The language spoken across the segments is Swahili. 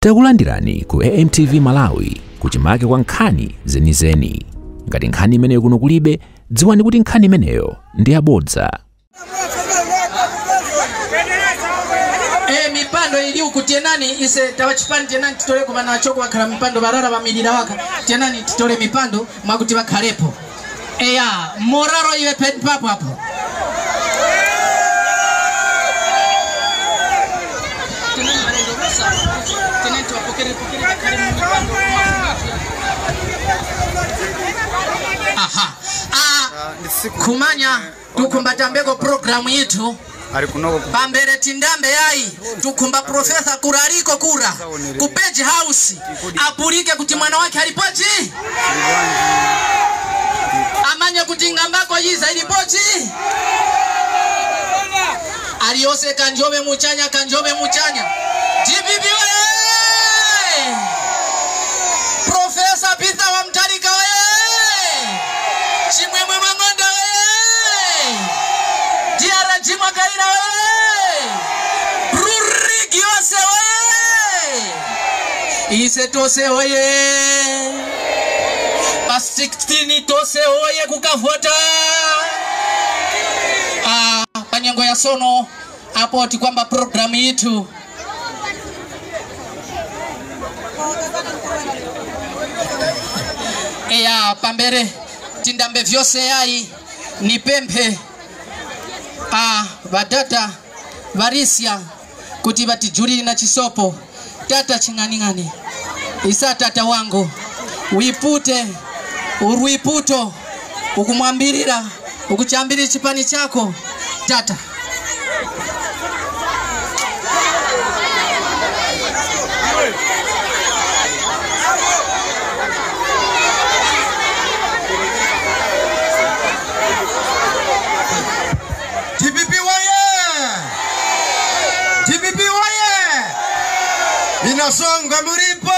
Takulandirani ku AMTV Malawi kuchimake kwa nkhani zenizeni. Ngati nkhani imeneyo kuno kulibe, dziwani kuti nkhani imeneyo ndi yabodza. Mipando ili ukutienani ise tawachipani tienani titole kubana wachoko wakala mipando barara wamilira waka tienani titole mipando mwakuti wakalepo. Moraro iwe pedi papo hapo. Kumanya tukumbata mbego programu yitu Pambere tindambe yai tukumba profesa kuraliko kura kupeji house apurike kuti mwana wake halipochi amanya kuti ngambako yiza ilipoti aliose kanjobe muchanya GPP Profesa Peter wa Mtarika Chimwemwe Mangonda Diara Jima Kaira Rurigi Ose Ise Tose Pas16 Tose kukafuata Panyango ya sono hapo ati kwamba programu yetu pambere tindambe vyose yai ni pempe badata varisia kuti batijuri na chisopo tata ching'aning'ani isa tata wangu uipute uruiputo ukumwambirira ukuchambiri chipani chako tata Inasonga muripo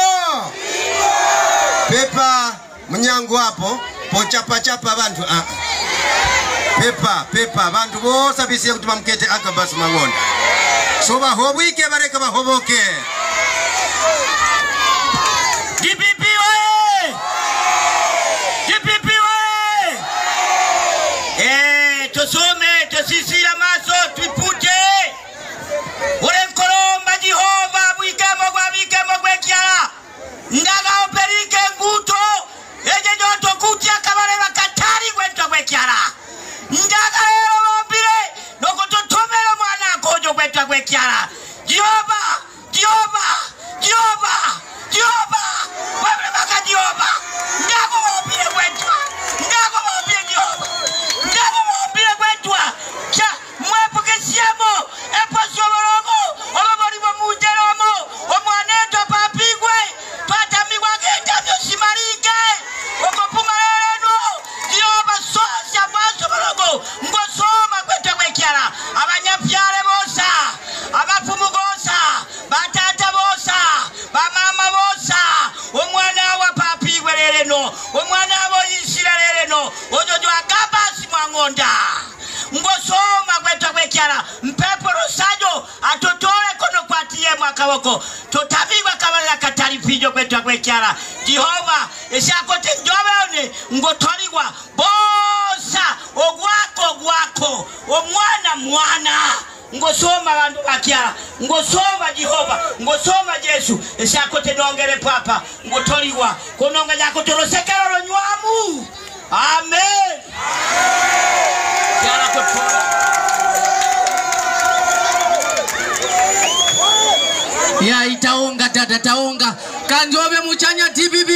Pepa mnyangu hapo pochapa bantu Pepa bantu bosa bisiye kutuma mkete akabasi Mangonda soba hobwike bareka bahoboke GPP tusome tusisi ya maso twipute ule mkolomba Jehova bwikemo gwekyala ndaga operike nguto eje joto kutia kabale bakatari gwento gwekyala ndaga ombire nokototomera mwana kojo gwento gwekyala Jehova wewe baka Jehova ndago ombire gwento cha mwepokesiamo eposomorogo obaboribo mujeromo omwaneto papigwe patamigwa genda byosimarike okopumaleno Jehova sosa masomorogo ngosoma kwete gwekyala abanyapyale bosa abapumugosa batata bosa bamama bosa omwana wa papigwe leleno omwana wa Isira leleno ojojo akabasi Mangonda ngosoma kweta gwekyala mpepo rosajo atotole kono kwatiye mwakawoko totabibwa kabala katali pijo kweta gwekyala Jehova eshakote njobone ngotoligwa bosa ogwako omwana ngosoma bantu bakyala ngosoma Jehova ngosoma Yesu eshakote nongere papa ngotoligwa kononga yako torosekero nywamu amen ya itaunga dada taunga kanjobe muchanya GPP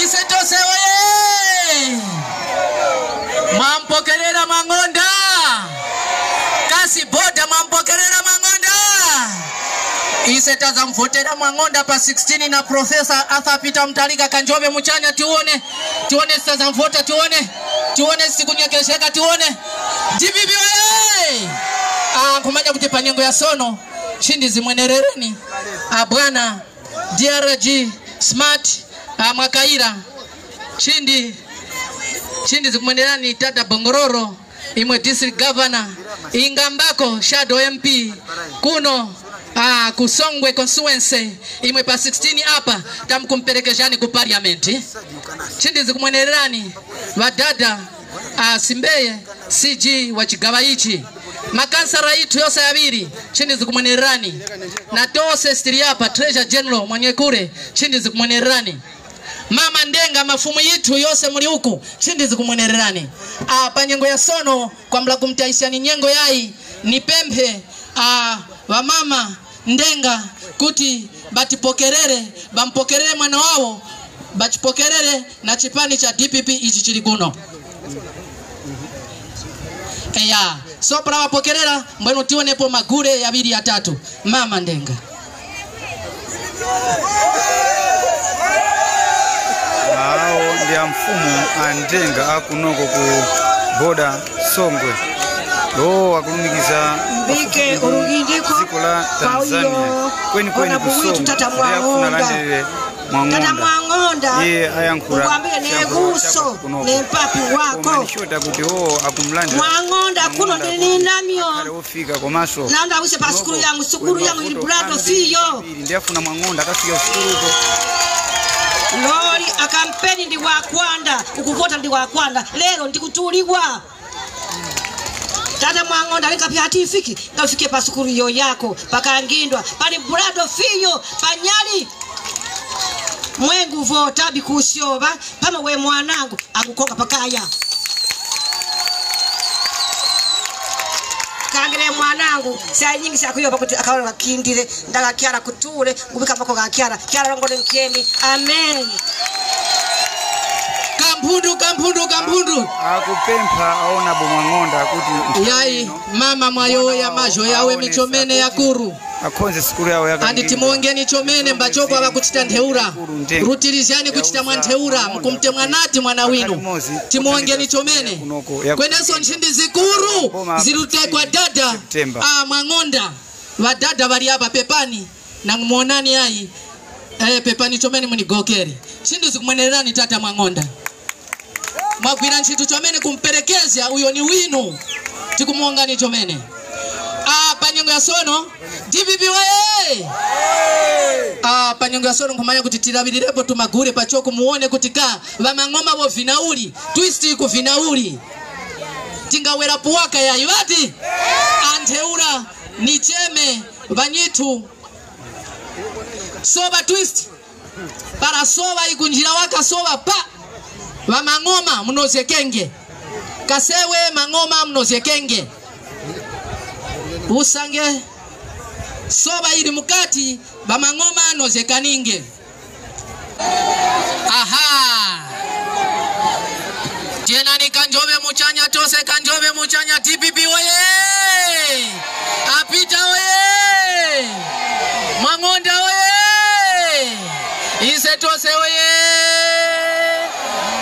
ise tose mampokelera Mangonda kasi boda mampokelera Mangonda ise tazamfotera Mangonda pa 16 na Profesa Arthur Peter Mtarika kanjobe muchanya tuone tazamfota tuone sikunyekesheka tuone GPP kumanya kuti panyengo ya sono chindi zimwenerereni bwana DRG Smart Mwakaira chindi zimwenerani tata Bongororo imwe district governor ingambako shadow MP kuno Kusongwe constituency imwe pa 16 hapa tamkumpelekejani ku parliament chindi zikumwenererani vadada Simbeye CG wa chigawa ichi makansara itu yose yabiri chindi zikumwenererani na tose stiri hapa treasure general Mwanyekure chindi zikumwenererani mama Ndenga mafumu yitu yose muri huku chindi zikumwenererani panyengo ya sono kwa mla kumtaisiani nyengo yai ni pembe wa mama Ndenga kuti bampokerere mwana wao bachipokerere na chipani cha DPP ichi chilikuno sopra wapokerera mbwenu tionepo magure ya 2 ya 3 mama Ndenga ndia mfumu Ndenga akunoko ku boda Songwe akulumikiza mbike urugindiko zikola Tanzania kweni kusoma tata Mwangonda ukwambile neguso nempapi wako nishota kuti akumlanda Mwangonda kuno ndininamyo ufika komaso nanda wise pa sukuru yangu ili brado fiyo ndiafuna Mwangonda akafika usukuruko lori akampeni ndi wakwanda ukuvota ndi wakwanda lero ndikutuliwa tata Mwangonda likapia hatifiki ngafike pa sukuru yo yako pakangindwa pali brado fiyo panyali mwengu vota bikusyoba pama we mwanangu akukoka pakaya kangire mwanangu saa nyingi sakuyoba kuti akaona kindire ndaga kyara kuture ubika pako ga kyara ngode nkeni amen Kampundu akupempa aona Mwangonda kuti yai mama mwayo ya majo yawe michomene ya kuru akonze sikuru yawe yaka andi timongeni chomene mbachoko abakuchita ntheura rutirizani kuchita mwantheura mkumte mwanati mwana winu timongeni chomene kweneso nchindi zikuru zirutekwa dada Mwangonda vadada bali hapa pepani na muonani yai pepani chomene munigokeri chindi zikumwenererani tata Mwangonda mwagwira nchitu chomene kumperekezya uyo ni winu tikumuongani chomene panyengo ya sono DPP wae panyengo ya sono nkumanya kuti tirabirirepo tumagure pachoko muone kuti ka vamang'oma bo vinauli twist ku vinauli tingawera puwaka ya iwati antheura ni cheme vanyitu soba twist para soba ikunjira waka soba pa vamang'oma mnozekenge kasewe mang'oma mnozekenge usange soba ili mukati bamang'oma nozekaninge jena ni Kanjove muchanya tose Kanjove muchanya DPP oye apita oye Mwangonda oye ise tose oye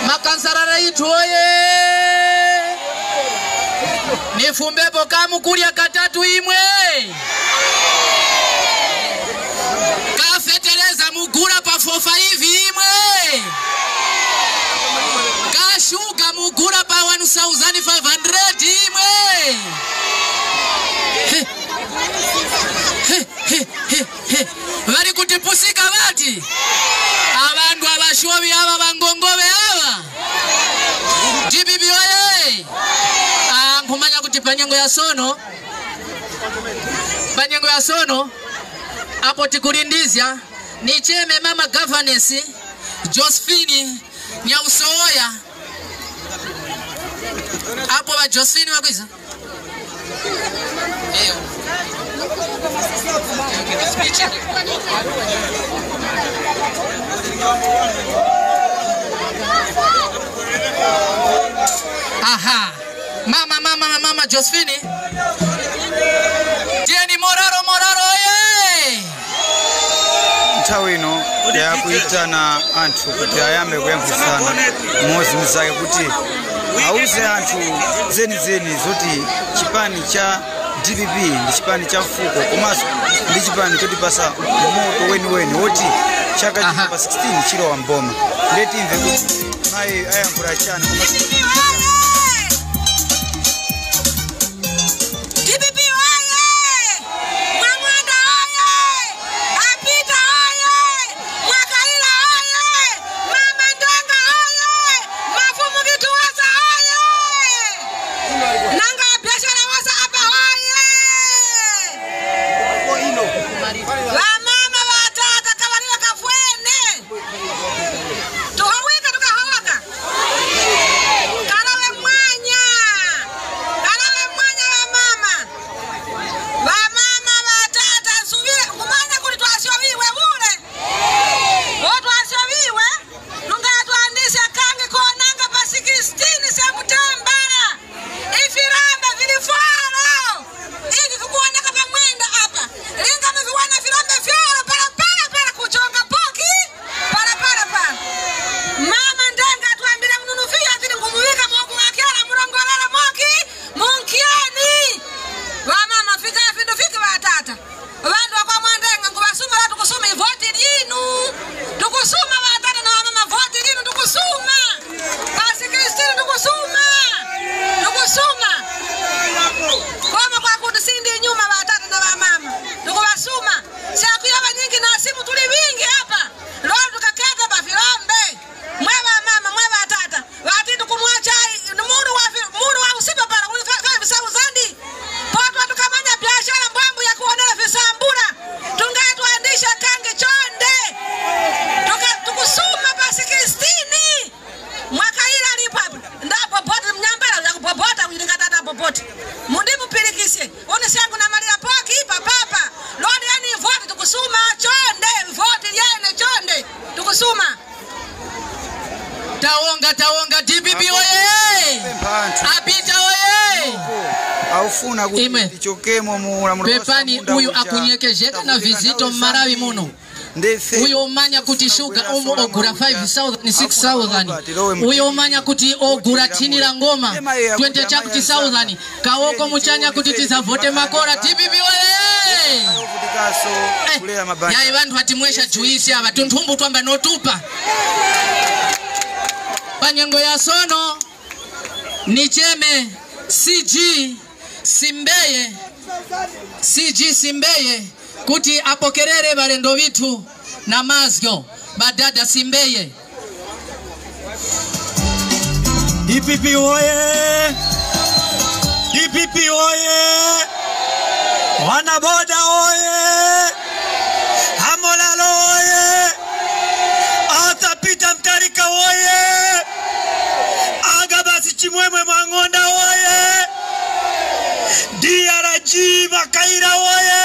makansarara itu oye nifumbepo kamukulia katatu imwe kafeteleza mugura pa 45 imwe kashuga mugura pa 1500 imwe vari kutipusika vati avandu avashovi ava vangongove ava DPP oye nkumanya kuti panyengo ya sono apo tikulindizya ni cheme mama governess Josephine Nyausoya apo ba Josephine wakwiza mama Josephine Tieni Moraro ye ntawino ya kuita na antu kuti ayambe kuyamfisana mozi mzake kuti auze antu zeni zoti chipani cha DPP ndi chipani cha mfuko komaso ndi chipani choti pasa moto weni woti chaka pa 16 chilo wa mboma ndeti imve kuti mai ayambura chana komaso DPP waye Mwangonda waye ufuna kuti ichokemo mu pepani uyu akunyekejeka na vizito Marawi muno. Uyo umanya kuti shuga ogura 5,000 ni 6,000. Uyo umanya kuti ogura tini la ngoma 20 chakuti 1,000. Kaoko muchanya kuti tizavote makora TPP wewe. Yai vantu hatimwesha juisi ava tuntumbu twamba notupa. Panyengo ya sono Nicheme CG Simbeye kuti apokerere barendo vitu na mazgo badada Simbeye. DPP oye! DPP oye! Wanaboda oye! Hamolalo oye! Atapita Mtarika oye! Agabasi Chimwemwe Mwangonda oye! DRG Makaira oye!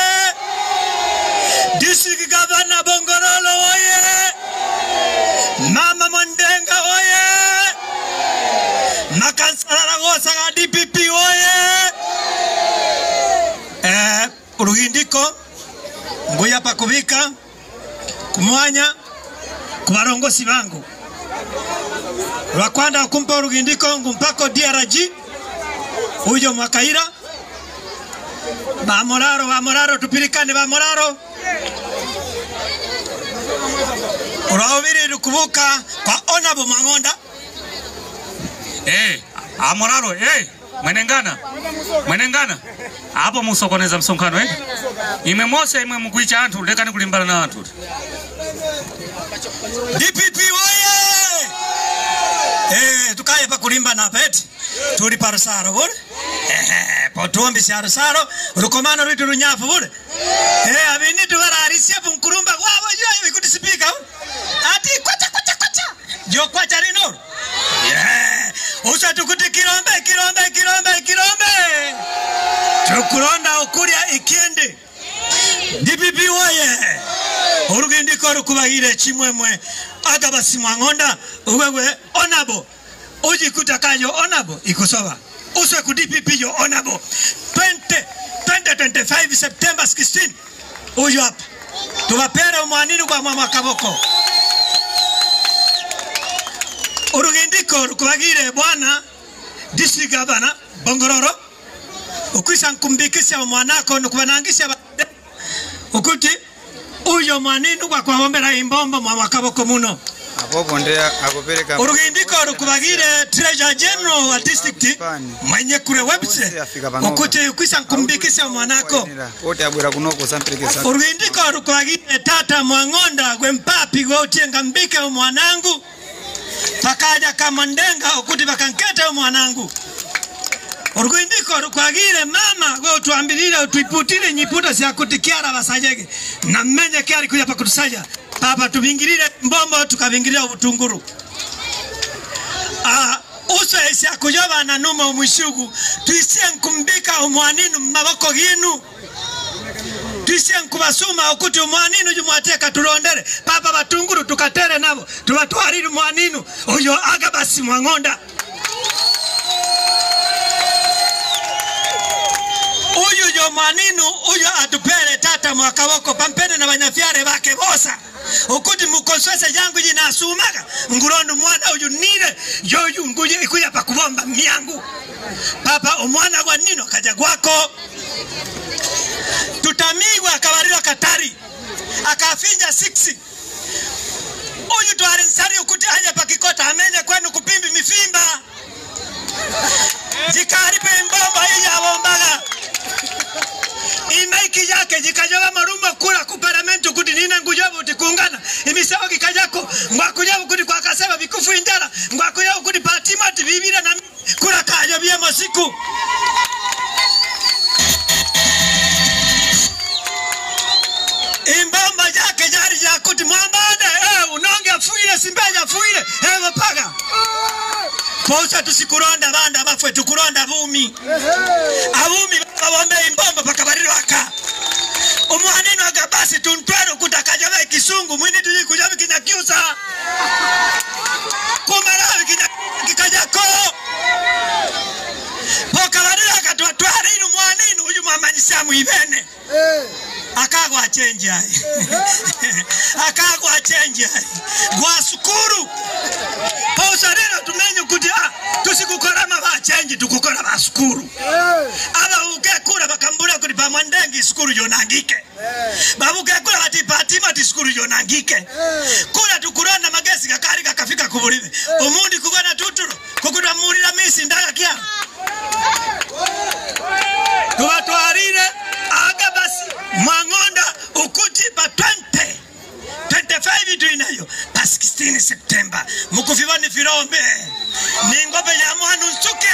District Governor Bongorolo oye! Mama Mondenga oye! Makansala Ragosa ga DPP oye! Urugindiko ngoya pakubika kumwanya kubarongozi bangu Rwakwanda kumpa urugindiko ngumpako DRG ujo Mwakaira Bamoraro tupirikane Bamoraro Urawiri rukubuka kwa Honorable Mwangonda Amoraro mwenengana hapo musokoneza msonkano imemose imwe mkuicha antu lekani kulimbana na antu DPP oye tukaye pa kulimba na peti tuli parusaro bure potuombi si arusaro rukomano ritu runyafu bure abini tubararisia punkurumba wabo yo ikuti speaker ati kwacha jo kwacha rino usa tukuti kirombe tukuronda ukuria ikende DPP oye urugindiko rukubahire Chimwemwe Agabasi Mwangonda wewe Honorable ujikuta kayo Honorable ikusoba uswe ku DPP yo Honorable 2025 September 16 uyo hapa tubapere umwanini kwa mama Kaboko urugindiko rukubagire bwana District Governor Bongororo ukisa nkumbikisha mwanako nukubanangisha ukuti uyo mwanini kwa kuombera imbombo mwa Kaboko muno abobondea akopeleka urugindiko rukubagire Treasurer General wa district mwenye kure website ukuti ukisa nkumbikisha mwanako wote abwera kunoko sampelekesa urugindiko rukubagire Tata Mwangonda gwempapi gwotenga mbike mwanangu pakaja kama ndenga ukuti bakanketa mwanangu urugindiko rukwagire mama gwe utuambilire utuiputire nyiputa sia kutikiara basajege na mmenye kiari kuja pakutusaja papa tubingirire mbombo tukabingirira ubutunguru uso esi akujoba na numa umushugu tuisie nkumbika umwaninu maboko ginu tuisie nkubasuma ukuti umwaninu jumwateka tulondere papa batunguru tukatere nabo tubatwarire umwaninu uyo Agabasi Mwangonda uyu jo mwaninu uyu atupele Tata Mwakaboko pampene na banyafyare bake bosa ukuti mukonswese yangu jina asumaga ngurondo mwana uyu nire yoyu nguje ikuya pakubomba miangu papa umwana wa nino kaja gwako tutamigwa akabariro Katari akafinja 6 uyu twari nsari ukuti aje pakikota amenye kwenu kupimbi mifimba jikaripe mbomba hii ya bombaga imaiki yake jikajawa marumba kura kuparamentu kuti nina ngujabu tikungana imisawa kikajako ngwakujabu kuti kwa kaseba bikufu injara ngwakujabu kuti patimati bibira na kura kaja biya masiku imbamba yake jari ya kuti mwambade unonge fuile simbeja fuile wapaga posa tusikuronda banda bafwe tukuronda bumi abumi babombe imbombo pakabariro aka umwanino Agabasi tuntwero kutakajawe kisungu mwini tuji kujabi kinyakiusa kumarawi kikajako pokabariro aka tuatwari jisamu ibene akagwa change ai akagwa change ai gwa sukuru pausarira tumenye kuti tusikukorama ba change tukukora ba sukuru aba ukekura bakambura kuti pamwandengi sukuru yonangike babukekura bati patima ti sukuru yonangike kula tukurana magesi kakari kakafika kuburibe umundi kubana tuturo kukuta murira misi ndaga kia tuwatwarire aga basi Mwangonda ukuti pa 25 inayo pa 16 September mukufibani firombe ningobe ya mwana nsuke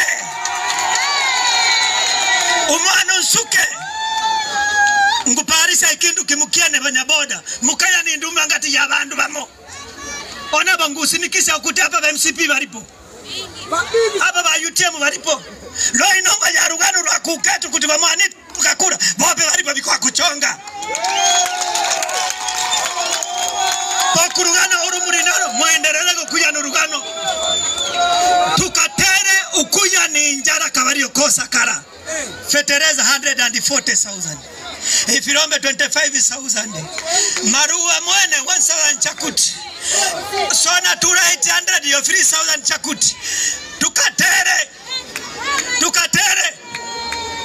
umwana nsuke nguparisa ikindu kimukiane banyaboda mukaya ni nduma ngati ya bandu bamo ona bangusi nikisha ukuti hapa ba MCP balipo hapa ba UTM balipo lo inonga ya rugano rwa kuketu kuti bamwani mukakura bobe balipo bikwa kuchonga bakurugana urumuri naro muendereza kukuya n'urugano tukatere ukuya ninjara kabariyo kosa kara fetereza 140,000 ifirombe 25,000 maruwa mwene 1,000 chakuti sona tura 800 yo 3,000 chakuti tukatere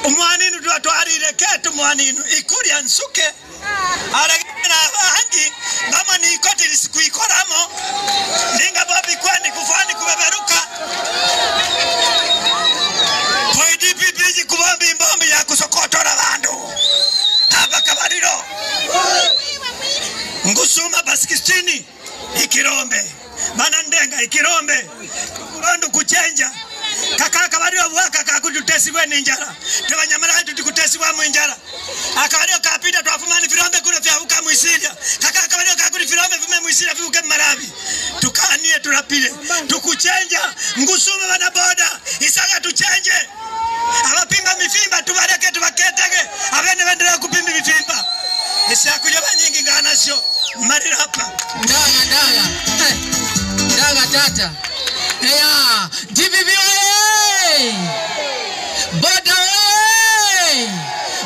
umwaninu tuatwarire ketu mwaninu ikuri ansuke aragina hangi mama ni ikoti lisikuikoramo ninga babi kwani kufani kubeberuka kwa DPP kubambi mbombi ya kusokotora bandu hapa kabariro ngusuma basikistini ikirombe banandenga ikirombe bandu kuchenja kaka kabariro waka kakututesiwe ninjara tebanyamara tutikutesiwa mwinjara akabariro kapita twafumani firombe kule vya uka mwisiria kaka kabariro kakuri firombe vume mwisiria vuke marabi tukanie turapile tukuchenja ngusuma bana boda isaga tuchenje abapimba mifimba tubareke tubaketege abene bendera kupimba mifimba isakujoba nyingi ngana sio marira hapa ndaga tata eya DPP oye boda oye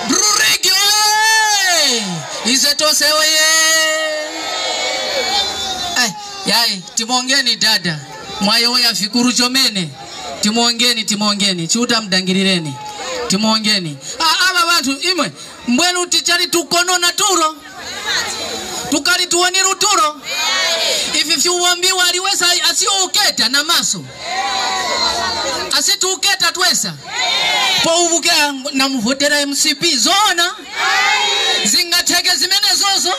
Brurigi oye izetose oye yai timongeni dada mwayo ya fikuru jomene timongeni chuta mdangirireni timongeni aba bantu imwe mbwenu tichari tukono na turo tukali tuoni ruturo ifi uambiwa aliweza asio uketa na maso asitu uketa twesa po ubuke na mvotera MCP zona zingatege zimene zozo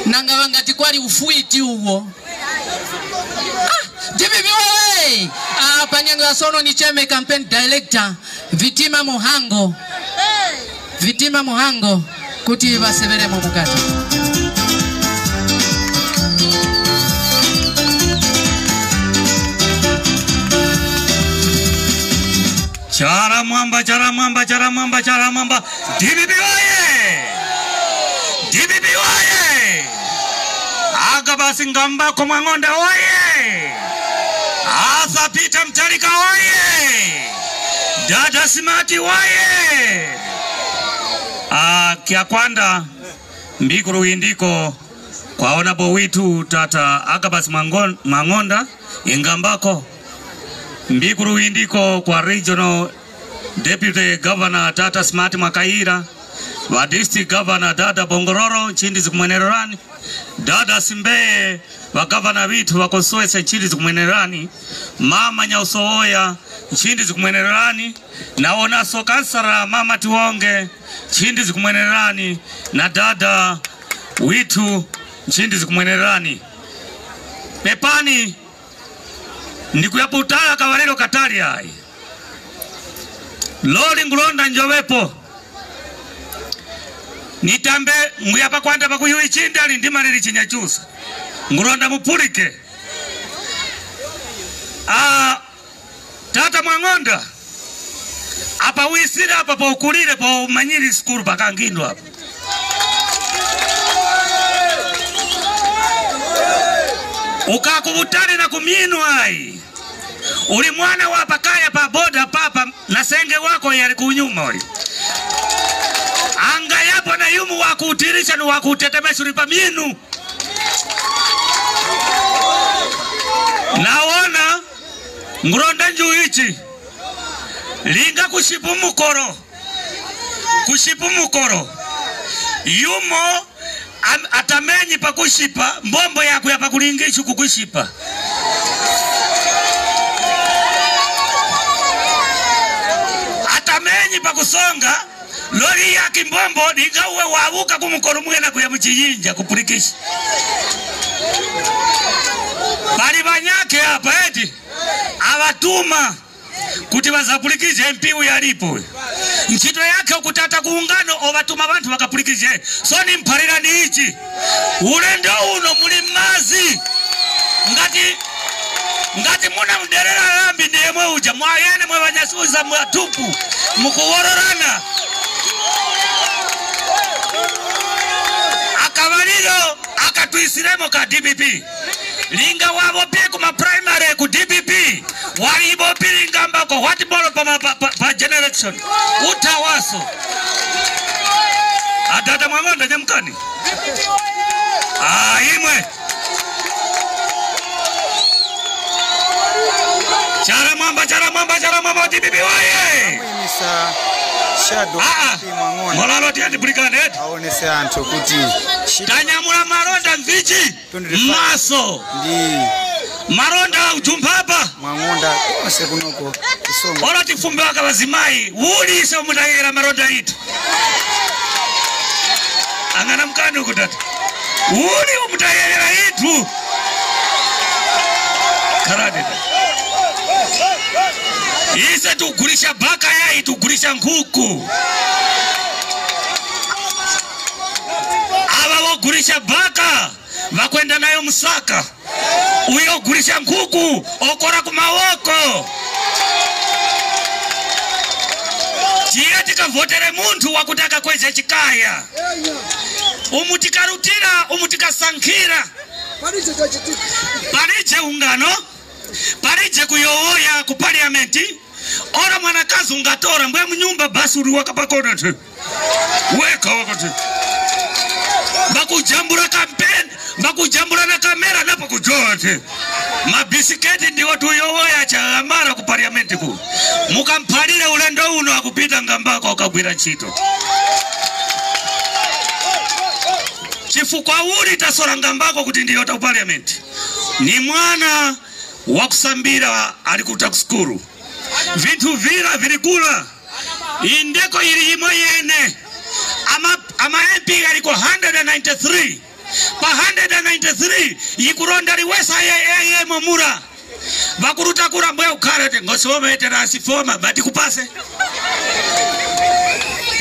nanga wangati kwali ufuiti huo DPP wewe panyango ya sono ni cheme campaign director Vitima Muhango kuti basebere mu bukata Chara mwamba DPP oye aga basi ngamba kwa Mwangonda oye Asa Peter Mtalika oye Dada Simati oye kia kwanda mbikuru indiko kwa onabo witu tata Agabas Mwangonda ingambako mbikuru indiko kwa regional deputy governor tata Smart Makaira wa district governor dada Bongororo chindi zikumwenerani dada Simbeye wa governor witu wa Konsoese chindi zikumwenerani mama Nyausoya chindi zikumwenerani naona sokansara mama Tuonge chindi zikumwenerani na dada witu chindi zikumwenerani pepani ndikuyaputala kawarero katari hai lori ngulonda njowepo nitambe nguyapa kwanda pakuyui chindi ali ndimariri chinyachusa ngulonda mupulike tata Mwangonda apa wisire apa pa ukulire pa umanyiri skuru pakangindo hapa ukakubutane na kuminu hai uli mwana wa pakaya pa boda papa na senge wako yali kunyuma uli anga yapo na yumu wakutirisha ni wakutetemesha ulipa minu naona nguronda njuichi linga kushipu mukoro yumo atamenyi pa kushipa mbombo yako ya pa kulingishu kukushipa atamenyi pa kusonga lori yaki mbombo linga uwe wavuka kumukoro mwena kuya mchiyinja kupurikisha bali banyake hapa eti abatuma kuti bazapulikije mpiu yalipo nchito yake ukutata kuungano obatuma bantu bakapulikije so ni mparira ni ichi ule ndo uno muli mazi ngati muna mderera lambi ndiye mwe uja mwayene mwe banyasuza mwatupu mukuwororana akabalilo akatuisiremo ka DPP linga wabo pia kuma primary ku DPP walibo pilinga mbako wati bolo pa generation utawaso adada mwangonda nyamkani imwe chara mamba DPP waye shadow molalo tiandi bulikane aonese antu kuti tanyamula maronda mvichi maso ndi maronda ujumpapa mwangonda ose kunoko kusonga ora tifumbe wakabazimai uli ise umutayira maronda itu angana mkani ukutata uli umutayira itu karade ise tugulisha baka ya tugulisha nkuku aba wogulisha baka bakwenda nayo musaka uyo gulisha nkuku okora kumawoko chiyati kavotere muntu wakutaka kweze chikaya umutikarutira umutikasankira parije ungano parije kuyoya ku parliamenti ora mwanakazi ungatora mbwe mnyumba basi uri wakapakona te weka wakati bakujambura campaign bakujambura na kamera napo kujoa te mabisiketi ndiwo tuyoya cha amara ku parliamenti ku mukampalire ulendo uno akupita ngambako akagwira chito chifukwa uli tasora ngambako kuti ndiyo ta parliamenti ni mwana wakusambira alikuta kuskuru vitu vira vilikula indeko ili himo yene ama MP aliko 193 pa 193 yikuronda liwesa yeye momura bakuruta kura mbwe ukarate ngosome terasi forma bati kupase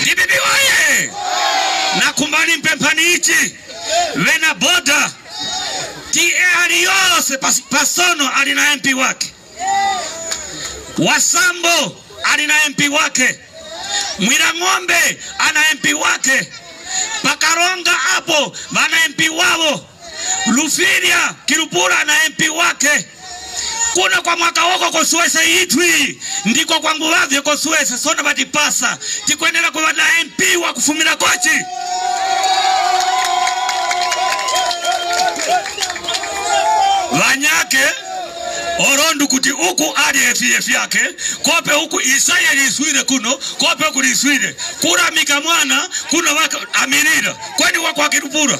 DPP waye na kumbani mpempani ichi wena boda TARIOS Pasono alina MP wake Wasambo alina MP wake Mwira Ng'ombe ana MP wake Pakaronga hapo wana MP wao Lufiria Kirupura ana MP wake kuna kwa mwaka wako kwa Suwese itwi ndiko kwa nguwavye kwa Suwese sona batipasa tikuendelea kwa na MP wa kufumira kochi wanyake orondu kuti uku ali FF yake kope uku Isaya liswire kuno kope uku liswire kura mika mwana kuno waka amirira kwani wako wakirupura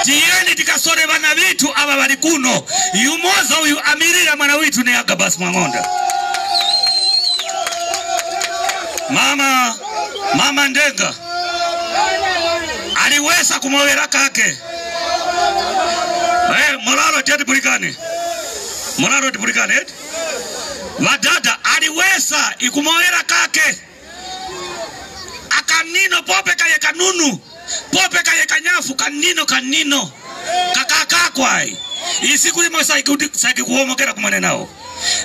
tieni tikasore bana vitu aba bali kuno yumoza uyu amirira mwana witu ne Agabas Mwangonda mama Ndenga aliweza kumowera kake molalo tiati bulikane molalo tibulikane wadada aliweza ikumowera kake akanino pope kaye kanunu pope kaye kanyafu kanino kakakakwai isiku limo saiki kuomokera kumane nao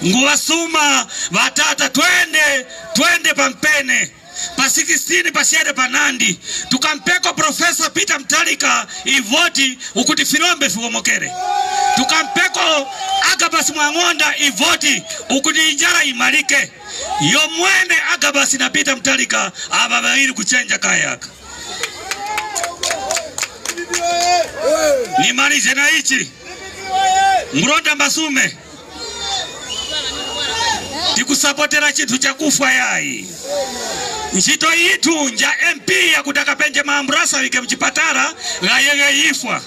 nguwasuma watata twende pampene pa 16 pasiere pa Nandi tukampeko Profesa Peter Peter Mtalika ivoti ukuti Filombe Fuomokere. Tukampeko Agabas Mwangonda ivoti ukuti Injara imalike. Yomwene Agabas na Peter Mtalika ababairi kuchenja kayaka. Nimalize na ichi. Mronda Mbasume. Tikusapotera chitu cha kufa yai. Nchito yitu nja MP ya kutaka penje maambrasa wike mchipatara gayega yifwa.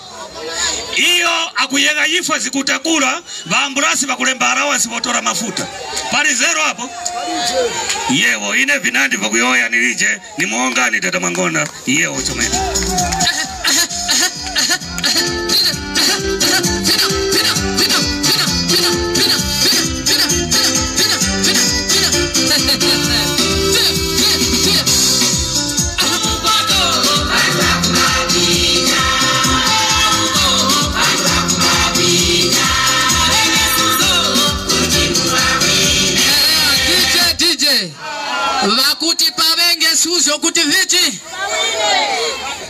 Iyo akuyega yifwa zikutakula vaambrasi vakulemba arawa sivotora mafuta. Pari zero hapo. Yewo ine vinandi vakuyoya nilije ni muongani Dada Mwangonda. Yewo chomeni. Vakuti pavenge suzo kuti viti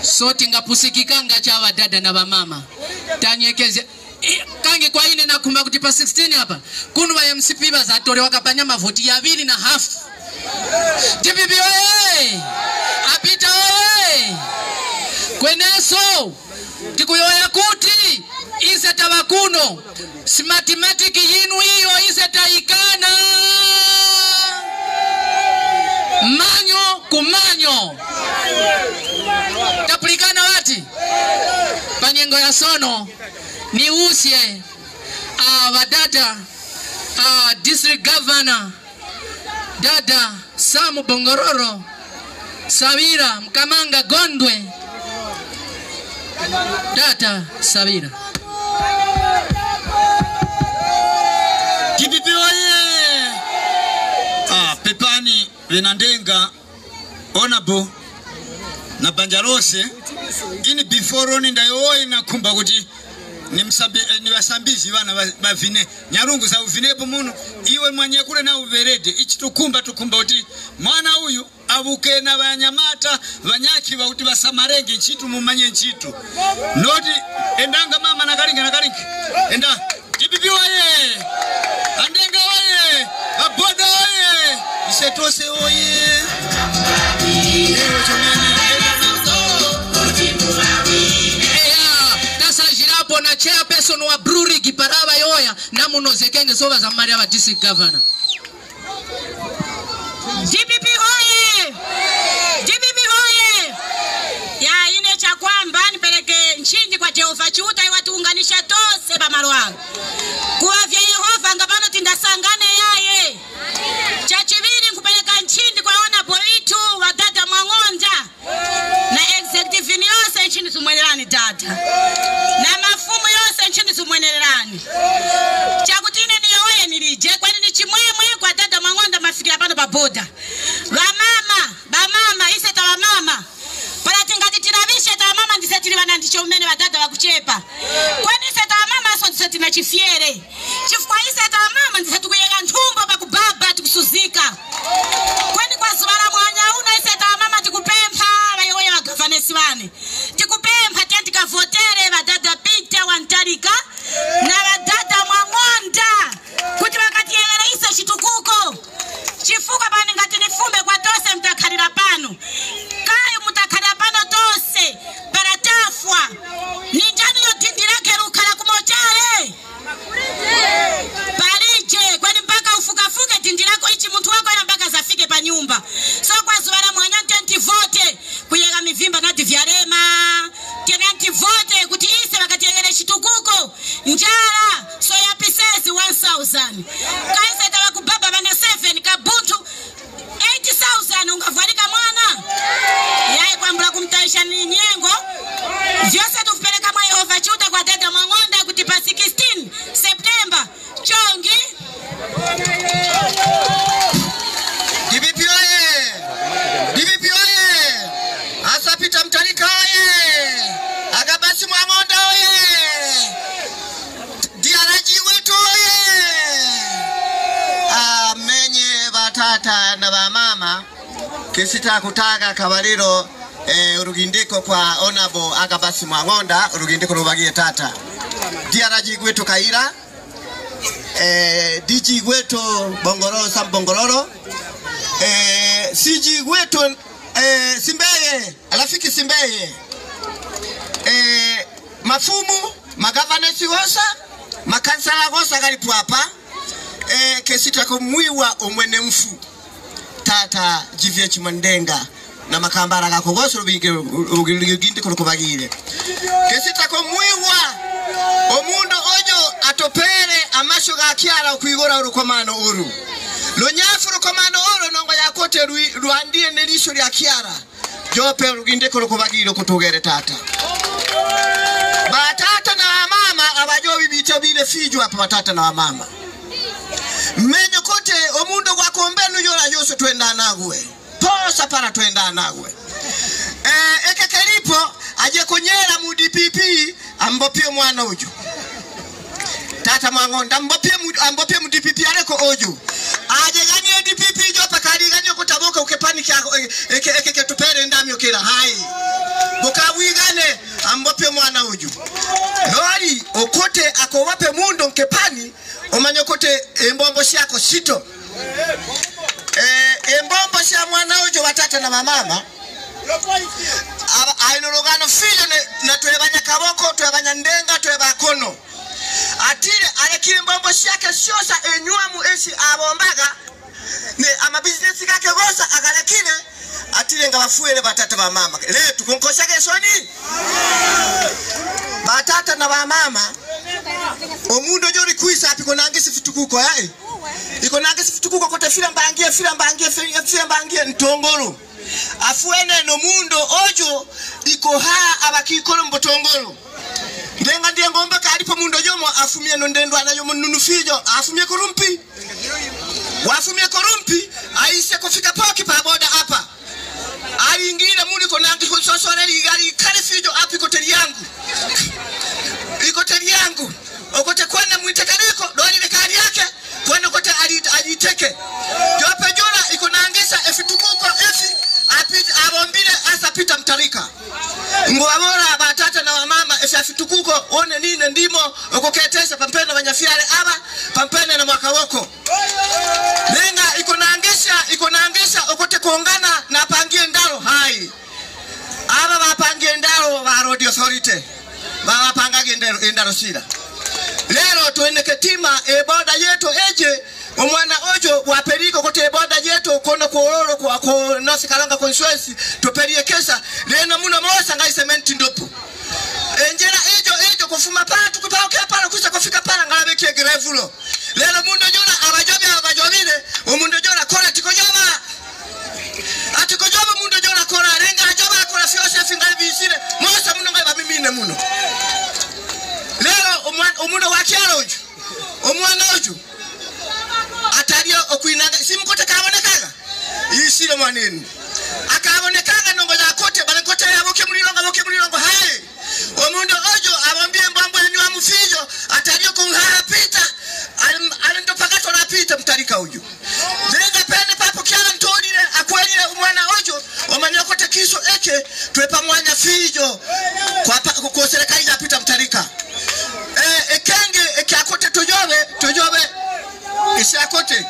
soti ngapusikikanga chawa dada na bamama tanyekeze kange kwa ine nakumba kuti pa 16 hapa kunu wa MCP bazatore wakapanya mavoti ya 2.5 TPP oye apita oye kweneso tikuyoya kuti ise tabakuno simatematiki yinu hiyo ise taikana manyo kumanyo taplikana wati panyengo ya sono ni usye wadada district governor dada Samu Bongororo Sabira Mkamanga Gondwe dada Sabira TPP oye Pepani Venandenga Honorable na Banjarose ini before oni ndayo inakumba kuti ni wasambizi wana bavine nyarungu za uvinepo muno iwe mwenye kule na uverede ichi tukumba kuti mwana huyu abuke na banyamata banyaki bauti basamarenge chitu mumanye chitu noti endanga mama na karinga enda TPP oye Andenga oye aboda oye isetose oye na chairperson wa Bruri Giparaba yoya na munozekenge sova za Maria wa district governor DPP hoye DPP hoye ya ine cha kwamba nipeleke nchinji kwa Jehova chuta iwatuunganisha tose bamarwangu kuwa vya Yehova ngabano tindasangane yaye chachiviri nkupeleka nchindi kwa ona boitu wa dada Mwangonda na executive yose nchini sumwelelani dada na mafumu yose nchini sumwelelani chakutine ni yoye nilije kwa nini chimwemwe kwa dada Mwangonda mafikira pano baboda bamama iseta bamama para tingati tiravishe ta mama ndiseti bana ndicho umene badada bakuchepa kwani iseta bamama so ndiseti na chifiere chifukwa iseta bamama ndiseti kuyeka ntumbo bakubaba tikusuzika kwani kwa subara mwanya una iseta bamama tikupempha bayoye bagavanesi bane tikupempha tiandika votere badada Peter Wantalika na badada Mwangonda kuti wakati yele isa chitukuko chifuka bani ngati nifumbe kwa tose mtakalira pano kayo mutakalira pano tose paratafwa ninjani yotindirake rukala kumochale parije kwani mpaka ufukafuke tindirako ichi mtu wako ya mpaka zafike pa nyumba so kwa zuwara mwanya tenti vote kuyega mivimba ngati vyarema tenti vote kuti ise wakati yele chitukuko njara so ya pisezi 1000 kaise tawa kubaba bana 7 kabutu 80,000 ungavualika mwana yae kwa mbula kumtaisha ni nyengo vyose tufupeleka mwa Yehova chuta kwa dada Mwangonda kutipa 16 September chongi DPP oye asa Peter Mtalika oye Agabasi Mwangonda oye diaraji wetu oye amenye batata na bamama kisita kutaka kabaliro urugindiko kwa Honorable Agabasi Mwangonda urugindiko rubagie tata DRG gwetu Kaira DG gwetu Bongororo Sam Bongororo CG gwetu Simbeye Alafiki Simbeye mafumu magavana sigosa makansala gosa galipu hapa kesita kumwiwa omwene mfu tata GVH Mandenga na makambara gakogoso rubiginde kurukubagire kesita kumwiwa omundo ojo atopere amasho ga kyara kwigora urukomano uru lonyafu urukomano uru nongo yakote ruandie nelisho lya kyara jope ruginde kurukubagire kutugere tata batata na mama abajobi bito bile fijo hapa batata na mama menyo kote omundo kwa kombenu yola yoso twenda nagwe posa para twenda nagwe eke kalipo aje konyera mu DPP ambopie mwana uju tata Mwangonda ambopie mu DPP areko oju aje gani DPP jo pakali gani kutaboka ukepani kyako eke tupere ndamyo kila hai bukawigane ambopie mwana uju lori okote akowape mundo nkepani omanyokote embombo shako sito embombo sha mwana ujo watata na mamama ainorogano filo na tuebanya kaboko tuebanya ndenga tuebakono atile alekile mbombo shake shosa enyuamu esi abombaga ne ama business kake gosa agalekile atile ngabafuele batata ba mama le tukonkosha kesoni batata na ba mama omundo jori kuisa api konangisi fitukuko yae iko nangisi fitukuko kote fila mbangie ntongoro afuene no mundo ojo iko abakikolo mbotongoro ndenga ndiye ngombe kalipo mundo jomo afumie no ndendo anayo mununu fijo afumie korumpi wafumie korumpi aise kufika poki pa boda hapa aingire muri konangi kusosore ligari kale fijo api koteli yangu ikoteli yangu okote kwana mwitekaniko doli lekari yake kwana kote aliteke jope jora ikonangisa efitukuko efi apita abombile asa pita mtarika ngwabora batata na wamama efi afitukuko one nine ndimo okoketesa pampena banyafiale aba pampena na mwaka woko lenga ikonangisha okote kuongana na pangie ndaro hai aba bapangie ndaro ba road authority ba pangage ndaro sira lero tuende ketima eboda yetu eje omwana ojo waperiko kote eboda yetu kono kuororo kwa nosi kalanga constituency tuperie kesa leno muno mosa ngai cement ndopo enjera ejo kufuma patu kupauka pala kusa kufika pala ngalabe kegerevulo lero mundo jona abajobile omundo jona kola tikojoba atikojoba mundo jona kola renga ajoba kola fiose fingali bisire mosa muno ngai babimine muno lero omundo wakyalo ojo omwana ojo atario okuinaga simukote kabonekaga isire mwanenu akabonekaga nongo ya kote balekote yaboke mulilongo hai omundo ojo abambie mbambo enu amufijo atario kunhara pita alendo pagato na pita mtarika ojo zenga pende papo kyala ntodile akwelile omwana ojo omanyokote kiso eke twepa mwanya fijo kwa serikali ya pita mtarika ekenge ekiakote tojobe isiakote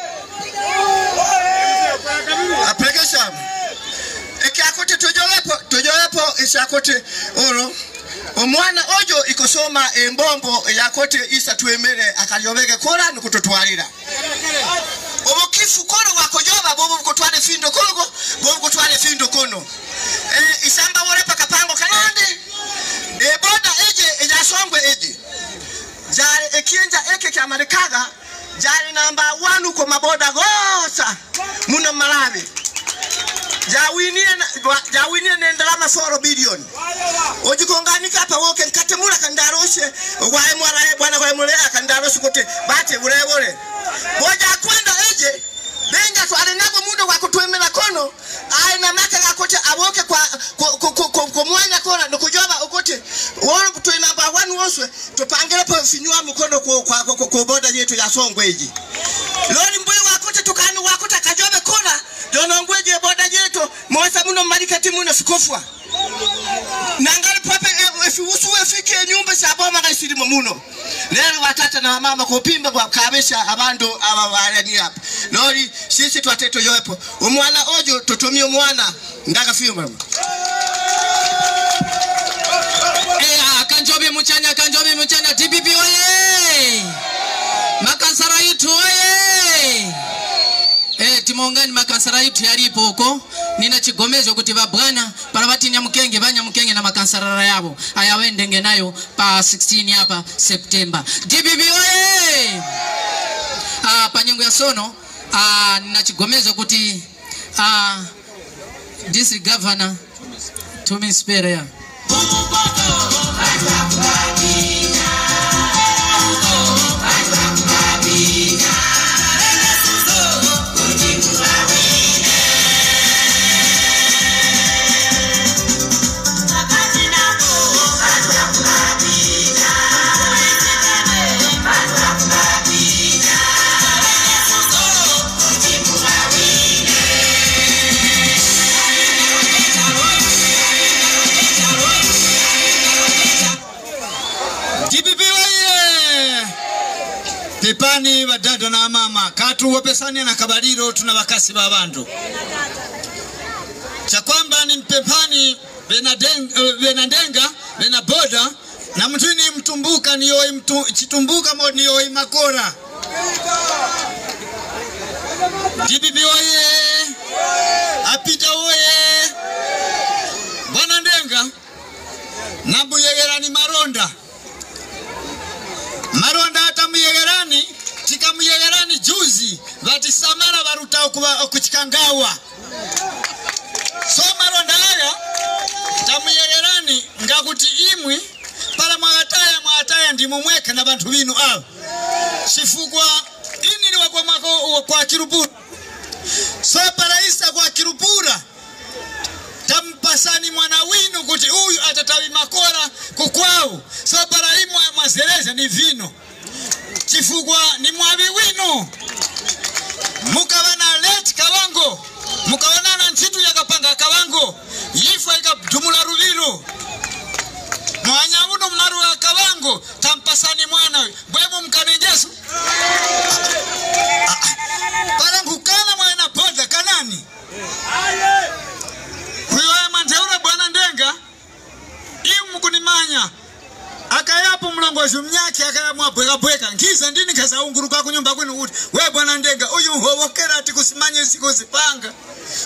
apregesa ekiakote tojolepo isiakote oro omwana ojo ikosoma embombo yakote isa tuemere akayobege kora nukutotwalira obokifu koro wakojoba bobo kutwale findo kogo bobo kutwale findo kono isamba wore pakapango kanande boda eje ejasongwe eje jare ekienja eke kya marikaga jare namba 1 uko maboda gosa muno Malawi jawinie nendalama 4 billion ojikonganika hapa woke nkatemura kandaroshe wae mwara bwana kwa mulea kandaroshe kote bate burebore boja kwenda eje benga twale nabo mundo wa kutwemela kono aina maka gakote aboke kwa mwanya kora nokujoba okote woro kutwe namba 1 woswe tupangele pa finywa mukono kwa boda yetu ya Songwe eji lori mbuyi wakote tukanu wakote kajobe kora nonongweje boda jeto mwasa muno marikati muno sikofwa nangali pape usu efike nyumba saboma kaisiri muno lero watata na mama kupimba kwa kabesha abandu ababarani hapa lori sisi twateto yoepo umwana ojo totomio mwana ndaka fiyo mama Kanjobe muchanya TPP oye makansara yitu oye timongani makansara yitu yalipo huko nina chigomezo kuti babwana parabati nyamukenge banyamukenge na makansara yabo ayawendenge nayo pa 16 hapa September TPP oye panyengo ya sono nina chigomezo kuti district governor Tumi Spera Pepani wadada na mama katu wapesani na kabaliro tunabakasi babandu cha kwamba ni mpepani benandenga benaboda na mtuni mtumbuka niyo chitumbuka mo niyo makora jibibi oye apita oye bwana ndenga nabu yegerani maronda hata muyegerani tika muyegerani juzi bati samara baruta okuchikangawa so maronda haya tamuyegerani ngakuti imwi pala mwataya ndimo mweke na bantu binu abo sifugwa ini ni wakwa mwako kwa Kirupura so paraisa kwa Kirupura tampasani mwana winu kuti uyu atatawi makora kukwao so para imwa mazereza ni vino chifugwa ni mwabi winu mukawana leti kawango mukawana na nchitu ya kapanga kawango yifwa ikatumula ruviru mwanyamuno mnaru ya kawango tampasani mwana bwemu mkanenjesu para ngukana mwana poda kanani huyo manteura bwana ndenga imu kunimanya akayapo mlongozi mnyaki akayamwa bweka ngiza ndini kaza unguruka kunyumba kwenu kuti we bwana ndenga uyu nhowokera ati kusimanye siko zipanga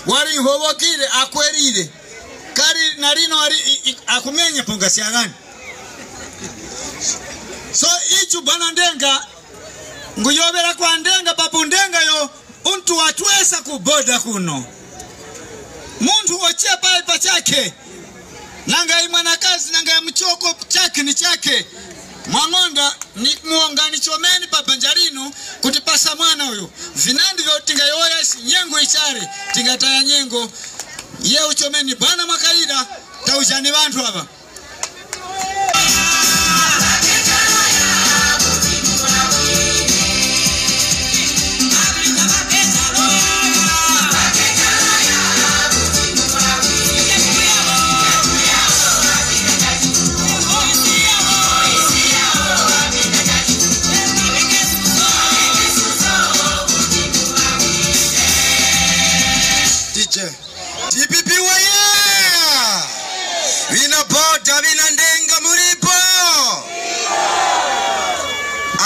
wari nhowokire akwerire kari narino ari akumenya ponga siagani so ichu bwana ndenga nguyobera kwa ndenga papu ndenga yo untu watwesa kuboda kuno muntu ochepa ipa chake nanga imwana kazi nanga ya mchoko chake ni chake mwangonda ni muongani chomeni pa banjarino kutipasa mwana huyo vinandi vyo tinga yoya nyengo ichare tinga taya nyengo ye uchomeni bana makaida taujani bantu hapa TPP waya vina boda vina ndenga muripo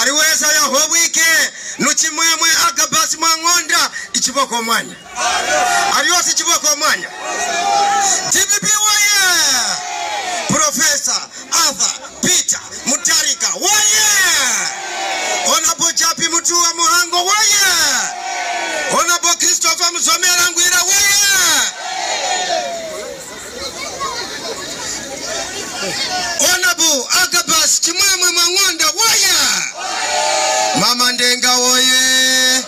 ariweza ya howike nuchimwemwe agabasi mwangonda ichiboko mwanya ariwasi ichiboko mwanya TPP waya Professor Arthur Peter Mutarika waya Honorable Chapi Mutua Muhango waya Honorable Christopher Mzomera Ngwira waya Honorable Agabas Chimwemwe Mwangonda waya Mama Ndenga oye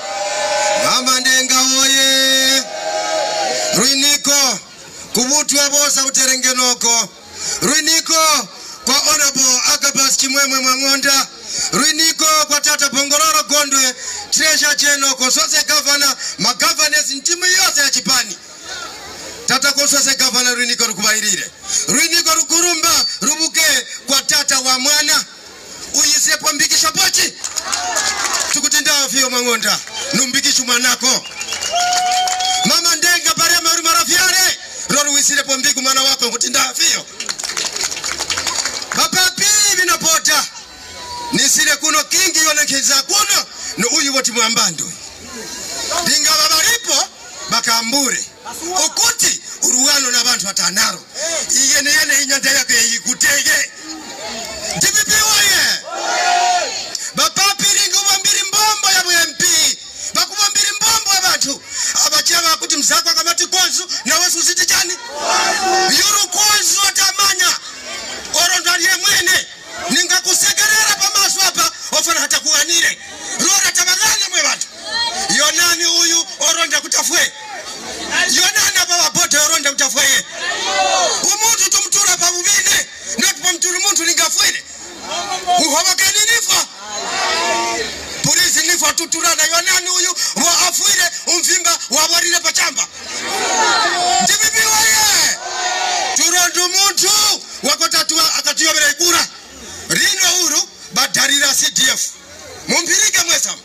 Mama Ndenga oye Ruiniko kubutwa bosa uterengenoko Ruiniko kwa Honorable Agabas Chimwemwe Mwangonda Ruiniko kwa tata Bongororo Gondwe, Treasure General, Kosose Governor, Magovernors ntimu yose ya Chipani. Tata Kosose Governor Ruiniko rukubairire. Ruiniko rukurumba, rubuke kwa tata wa mwana. Uyisepo mbikisha pochi. Tukutinda Fio Mang'onda, numbikishu manako. Mama Ndenga bare maru marafiare. Roru wisire pombiku mwana wako kutinda Fio. Bapapi vinapota. Nisire kuno kingi yone kiza kuno. No uyu wati mwambando. Dinga babaripo bakambure. Okuti uruwano na bantu watanaro. Yene inyanda yake yikutege. DPP waye. Bapapi ringa wambiri mbombo ya MP. Bakubambiri mbombo ya bantu. Abachanga kuti mzakwa kamati konzu na wesu siti chani. Yuru konzu watamanya. Orondaliye mwene. Ninga kusegerera pamasu hapa. Ofana hata kuwanire. Rora tamagane mwe bantu. Yonani uyu oronda kutafue. Yonani hapa wapote oronda kutafue. Umutu tumtura pa mubine. Natupa mturu muntu ningafuene. Uhoboke ninifa. Polisi nifa tuturana yonani uyu wa afuire umfimba wabarire pachamba. DPP waye. Turondu muntu wakotatua akatuyobere ikura. Rino uru badarira CDF. Mumpirike mwesa.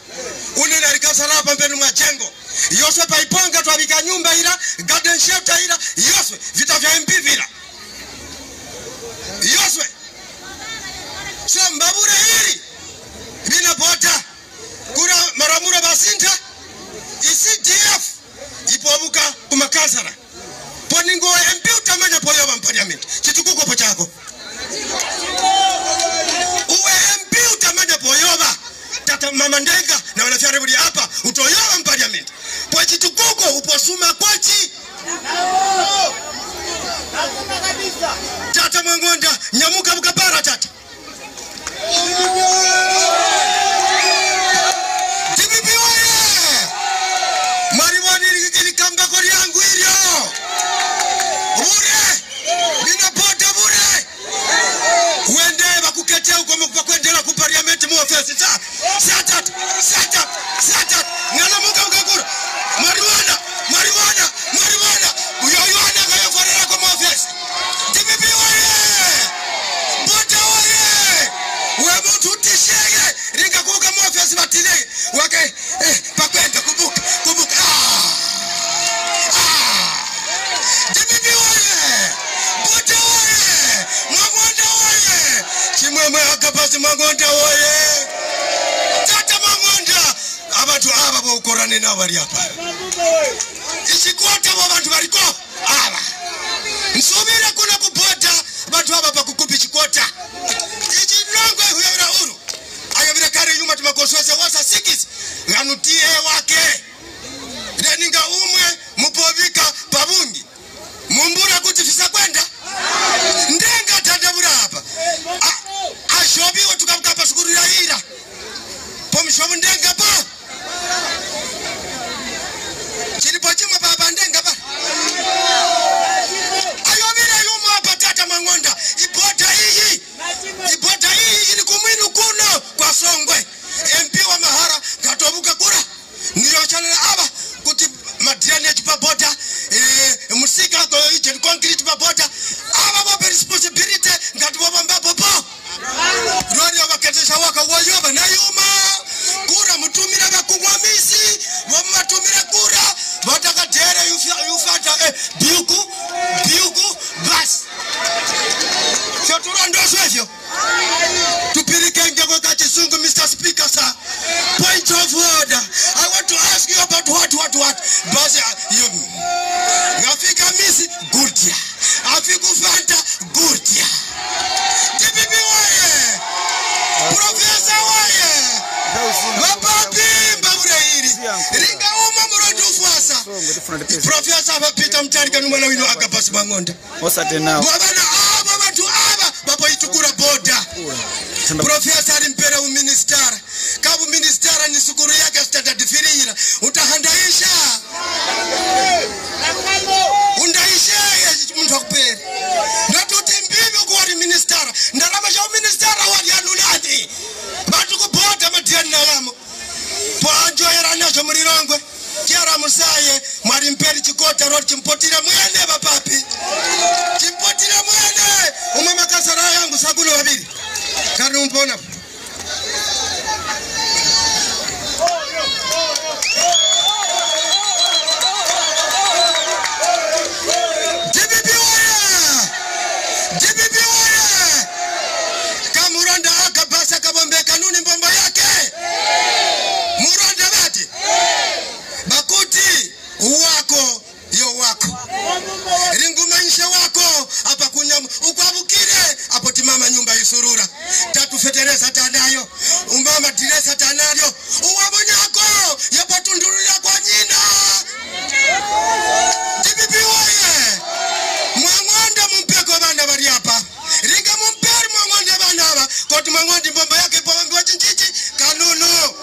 Unena rikasala pambenu majengo. Yoswe paiponga tuwabika nyumba ila, garden shelter ila, yoswe vita vya MP vila. Yoswe. So mbabure hili. Bina pota. Kura maramura basinta. CDF. Ipobuka kumakansara. Poningo MP utamanya poyoba mpadiamenti. Chitukuko pochako. Uwe MP utamanya poyoba. Tata Mama Ndenga na wanafiare budi hapa utoyoba mpadiamenti. Kwa chitukuko uposuma kwachi. Tata Mang'onda nyamuka mkabara tata. DPP waye. Mariwani ilikamba kori yangu ilio. Bure. Ninapota bure. Uende bakuketea uko mkuendela kupariamenti muofesi. Satat. Ngana muka mkakura. Mariwana. Uyoyoana kaya farera kwa muofesi. DPP waye. Bota waye. Uwe mtu utishege. Ringa kuka muofesi batile. Wake. Pakwenda kubuka. DPP waye. Bota waye. Mang'onda waye. Chimwemwe akapasi Mang'onda waye. Tata Mang'onda. Abantu aba bokorane na bari hapa. Isikota abantu bariko aba. Nsubira kuna kupota abantu aba pakukupi chikota. Ijinongo huyabira uru. Ayabira kare yuma tumakoswese wasa sikis. Nganutie wake. Reninga umwe mupobika pabungi. Mumbura kutifisa kwenda. Ndenga tandabura hapa. Ashobi watukamkapa sukuru ya hira. Pomishobu ndenga pa. Chilipochima baba ndenga pa. Ayobira yumu hapa Tata Mang'onda. Ibota hii ilikumwinu kuno kwa Songwe. MP wa Mahara katobuka kura. Niyo chanele aba kuti drainage papota. Musika kwa ichen concrete papota. Aba wape responsibility ngati wabamba popo. Rori wakatesha waka wayoba na yuma. Kura mutumira kakungwamisi. Wamatumira kura. Wataka tere yufata biuku bas. Sio turandoswe hivyo. Tupilike ngeko kachisungu Mr. Speaker sir. Point of order. I want to ask you about what. Basi ngafika misi gurtia. Afiku fanta gurtia. DPP waye. Professor waye. Mapapi mbabure hili. Ringa uma mrodu fuasa. Professor Peter Mtarika numana wino akapasi Mang'onda. Osate nao. Wabana aba bantu aba baba itukura boda. Professor alimpere uministara. Kabu ministara ni sukuru yake standard firira. Utahandaisha. Undaisha ya mtu akupere. Ndatuti mbibi kuwari ministara. Ndarama ya ministara wali anunadi. But chikota road chimpotira mwene bapapi. Chimpotira mwene. Umama kasara yangu sakuno wabiri. Kanu mpona. Uwako yo wako ringumanisha wako hapa kunyamu ukwabukire hapo timama nyumba isurura tatu fetereza tanayo umama diresa tanayo uwabonyako yapo tundurira kwa nyina TPP oye Mwangonde mumpeko bana bali hapa ringa mumperi Mwangonde bana hapa koti Mwangonde mbomba yake pombe chinchichi kanunu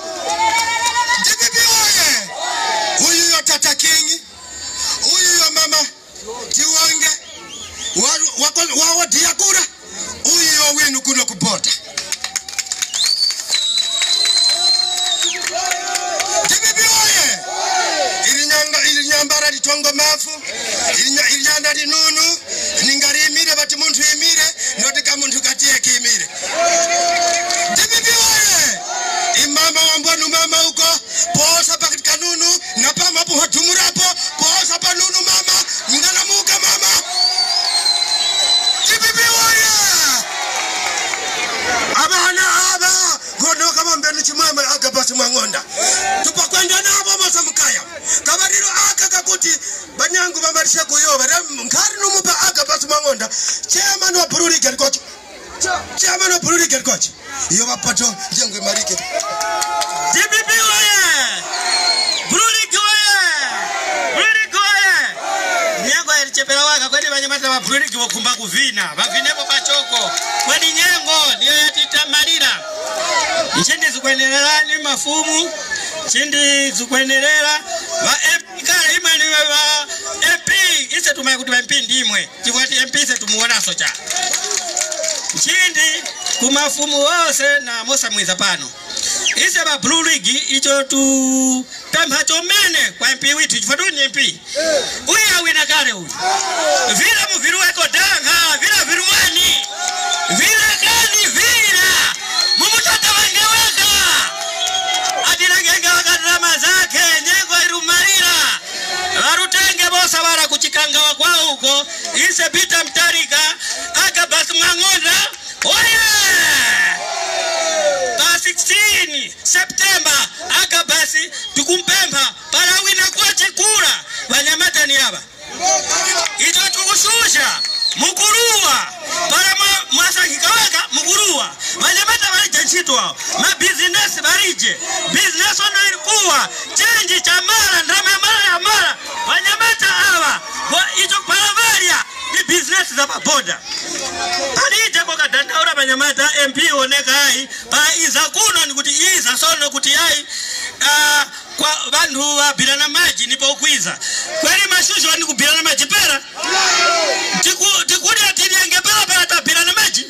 TPP oye huyu yo Tata King huyu yo mama Tiwange wao diakura huyu yo wenu kuno kupota TPP oye ilinyambara litongo mafu ilinyanda linunu ningari imire bati muntu imire notika muntu katie kimire TPP oye imama wambonu mama huko posa pakati kanunu na pama hapo hatumurapo posa pa nunu mama ngana muka mama TPP oye aba gono kama mbele chimama akabasi Mwangonda tupakwenda nabo mosa mukaya kabariro akakuti banyangu bamarisha kuyoba nkari numupa akabasi Mwangonda chairman wa Bururi Gelkoch chairman wa Bururi Gelkoch iyo bapato jengwe marike TPP oye Bururi oye nyengo elichepela waka kweli banyamata wa Bururi kiwakumba kuvina bavinepo pachoko kweli nyengo niyo yatitamalira nchindi zukwenererani mafumu nchindi zukwenerera wa MP kala imani wa MP ise tumaye kuti MP ndimwe chikwati MP ise tumuona socha nchindi kumafumu wose na mosa mwiza pano ise ba Blue League icho tu pemha chomene kwa MP witu chifaduni MP uya wina kare huyu vila muviruweko danga vila viruwani vila gani vila mumutata wangeweka adila ngenge wakadrama zake nyengo irumarira warutenge bosa wara kuchikanga wakwao huko ise Peter Mtarika akabasi Mwangonda oye 16 September akabasi tukumpemba para wina kwa chekura wanyamata ni haba ito tukushusha mukurua para mwasa kikaweka mukurua wanyamata walija nchito wao ma business barije business ono ilikuwa change cha mara ndrame ya mara wanyamata hawa ito paravaria ni business za maboda parije boka dandaura wanyamata MP oneka hai pa iza kuno ni kuti iza sono kuti hai kwa vandu wa bilana maji nipo ukwiza kweli mashusho wani kubilana maji pera tikudi atini angepera pera ta bilana maji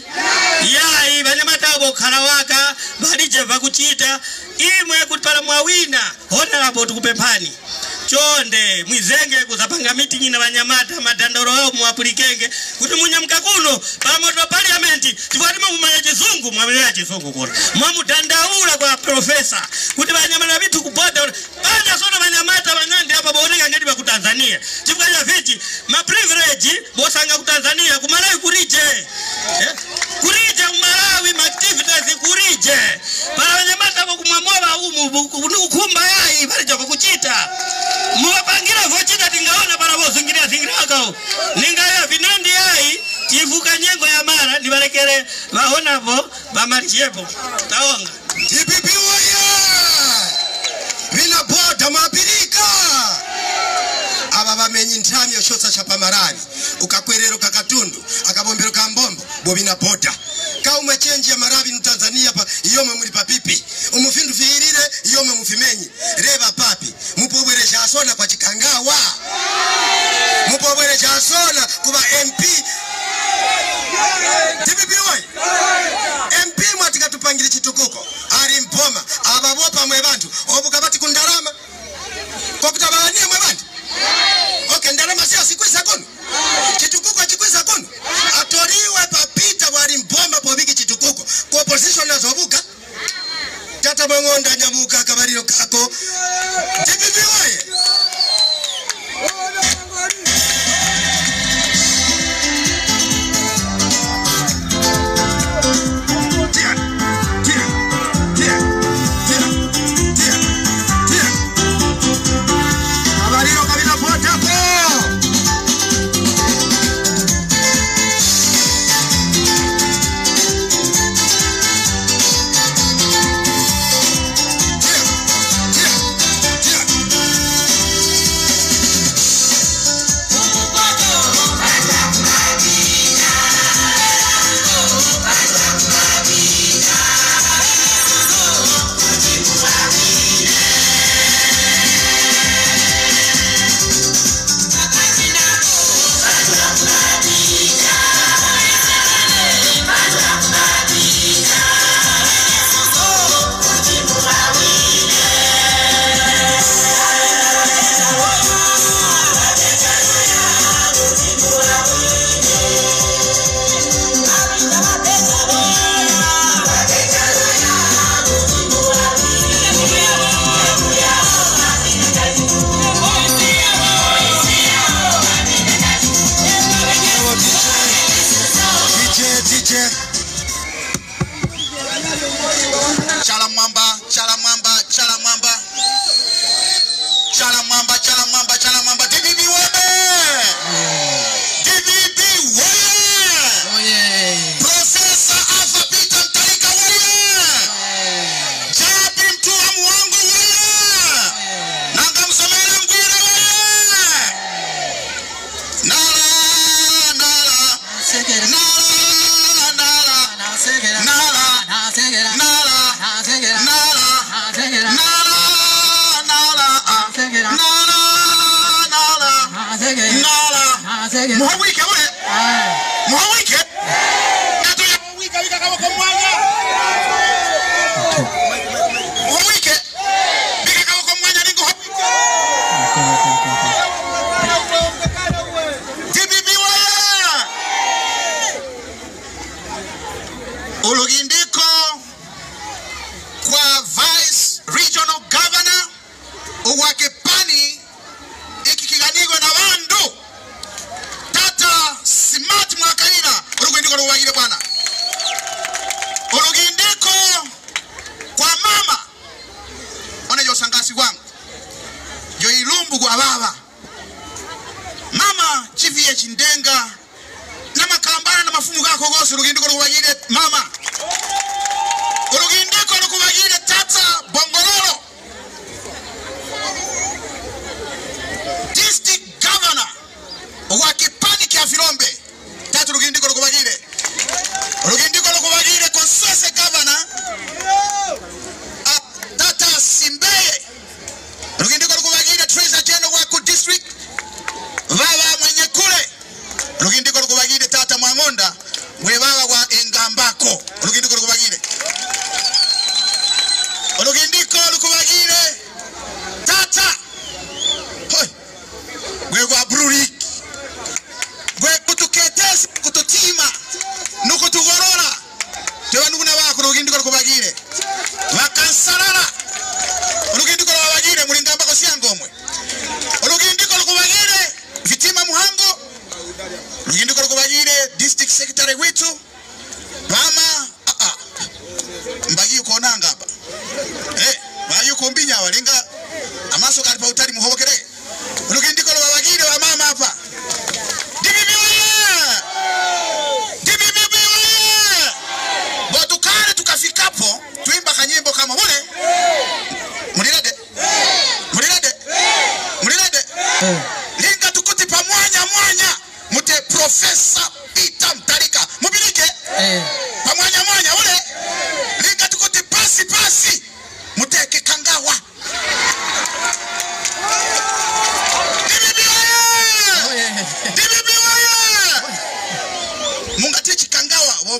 yai vanyamata wako karawaka barije vakuchita imwe kutipala mwawina honorable tukupempani chonde mwizenge kuzapanga meeting na wanyamata madandoro wao muapulikenge kuti munyamka kuno pamoto parliament tifatima mumanya chizungu mwamilea chizungu kuna mwamudandaula kwa profesa kuti wanyamata vitu kupoda bada sona wanyamata wanandi hapa baoneka ngeti wa kutanzania chifukanya vichi ma privilege bosanga kutanzania kumalawi kurije kurije umalawi ma activities kurije para wanyamata kumwamoba ukumba yai barija kukuchita muwapangira vochita tingaona para vozingira zingirako ningaya vinandi yai chivuka nyengo ya mara nibarekere bahonavo bamarichepo taonga TPP oye vina boda mapirika aba bamenyi ntami oshosa chapa marani ukakwerero kakatundu akabombero kambombo bobina boda ka umechenji ya marabi mu Tanzania pa iyo muri papipi umufindu fiirire iyo mufimenyi reba papi mupobwere jasona kwa chikangawa mupobwere jasona kuba MP TPP oye MP mwatika tupangire chitukuko ari mpoma ababopa mwe bantu obukabati kundarama kwa kutabania mwe bantu Tata Mang'onda nyamuka kabariro kako. TPP oye.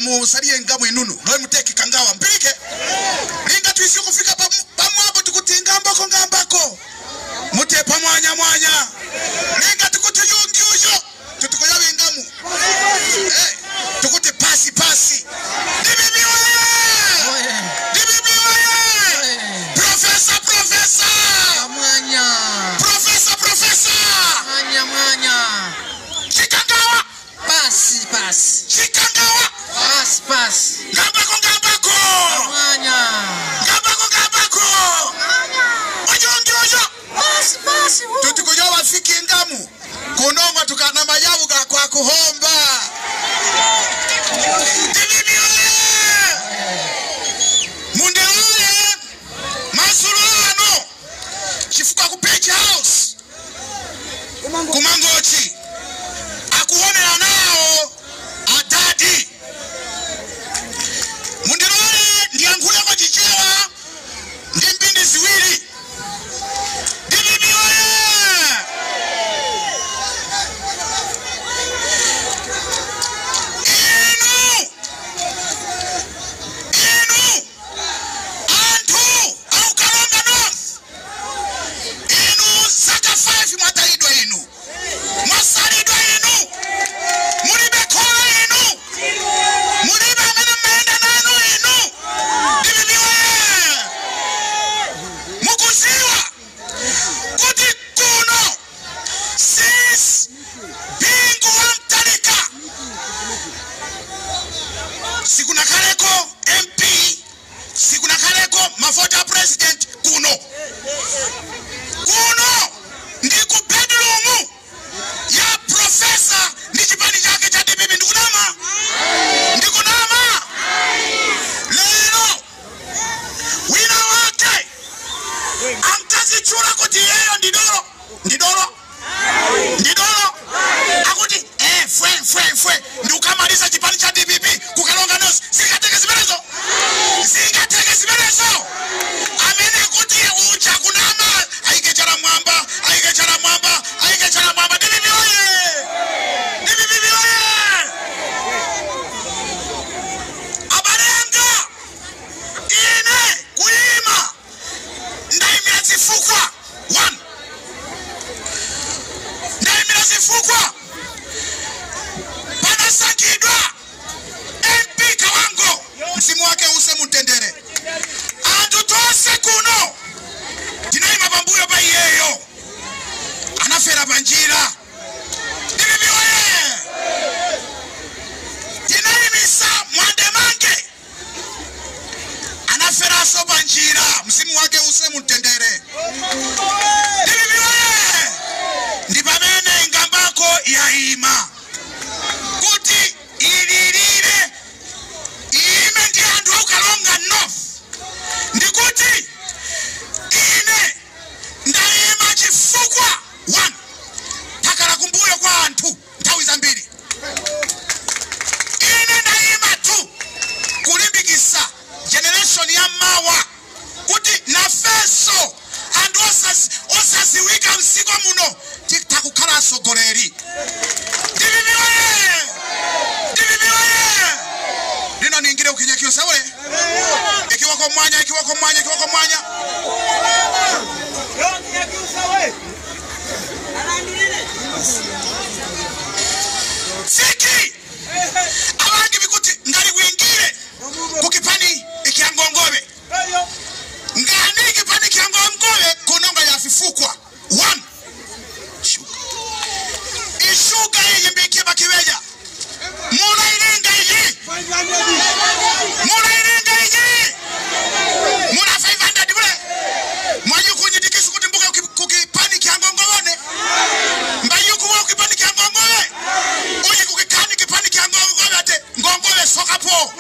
Musalie ngamu inunu roe muteki kangawa mpilike linga tuisi kufika pamwabo tukutinga ngambako mute pamwanya mwanya linga tukuti yungi uyo tutukoyawe ngamu tukuti pasi dibibi oye sikuna kaleko MP, sikuna kaleko mafota president kuno ndiku bedroom ya professor ni chipani chake cha DPP ndikunama lero wina wake amkazi chura kuti yeyo ndidoro akuti fwe ndiukamaliza chipani cha DPP kukalonga nosi zingateke zimerezo amene kuti ucha kunama aikechara mwamba DPP oye abarenga ine kuima ndaimira zifukwa 1 panasakidwa MP Kawango msimu wake use mutendere antu tose kuno tinaima pambuyo pa iyeyo anafera panjira DPP oye tinaimisa Mwandemange anafera so panjira msimu wake use mutendere DPP oye ndipamene ngambako yaima kuti ililile ime ndi anthu aukalonga north ndikuti ine ndaima chifukwa 1 takala kumbuyo kwa anthu nthawi zambiri ine ndaima 2 kulimbikisa generation ya mawa kuti nafeso anthu osaziwika msiko muno tikukhala asogoleri DPP oye lino ningire ukinyakio saule ikiwa kwa mwanya siki abangi bikuti ngari wingire kukipani ikiangongobe ngani kipani kiangongobe kunonga ya fifukwa 1 ishuga iyi mbiki bakibeja mula iringa iyi mula 500 bule mwanyu kunyitikisi kuti mbuka kukipani kiangongobone mbayuku wa kukipani kiangongobe uyi kukikani kipani kiangongobe ate ngongobe sokapo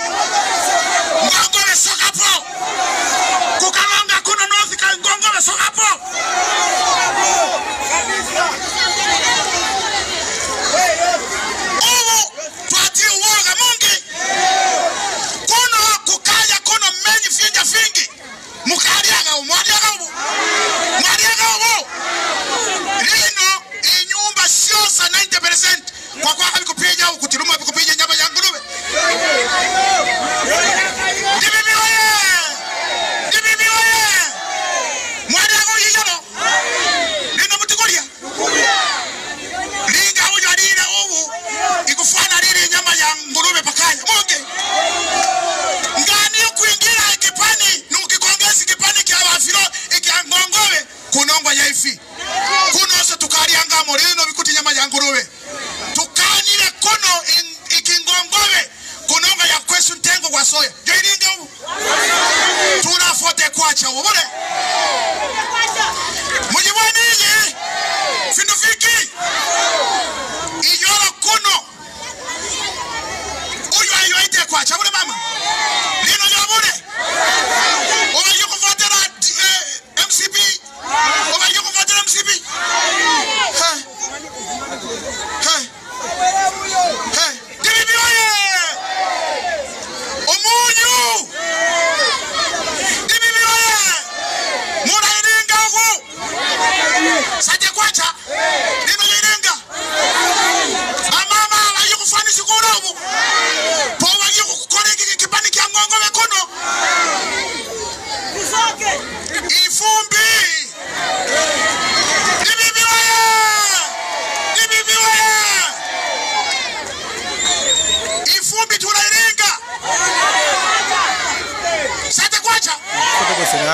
kukalonga kuno north ka ngongobe sokapo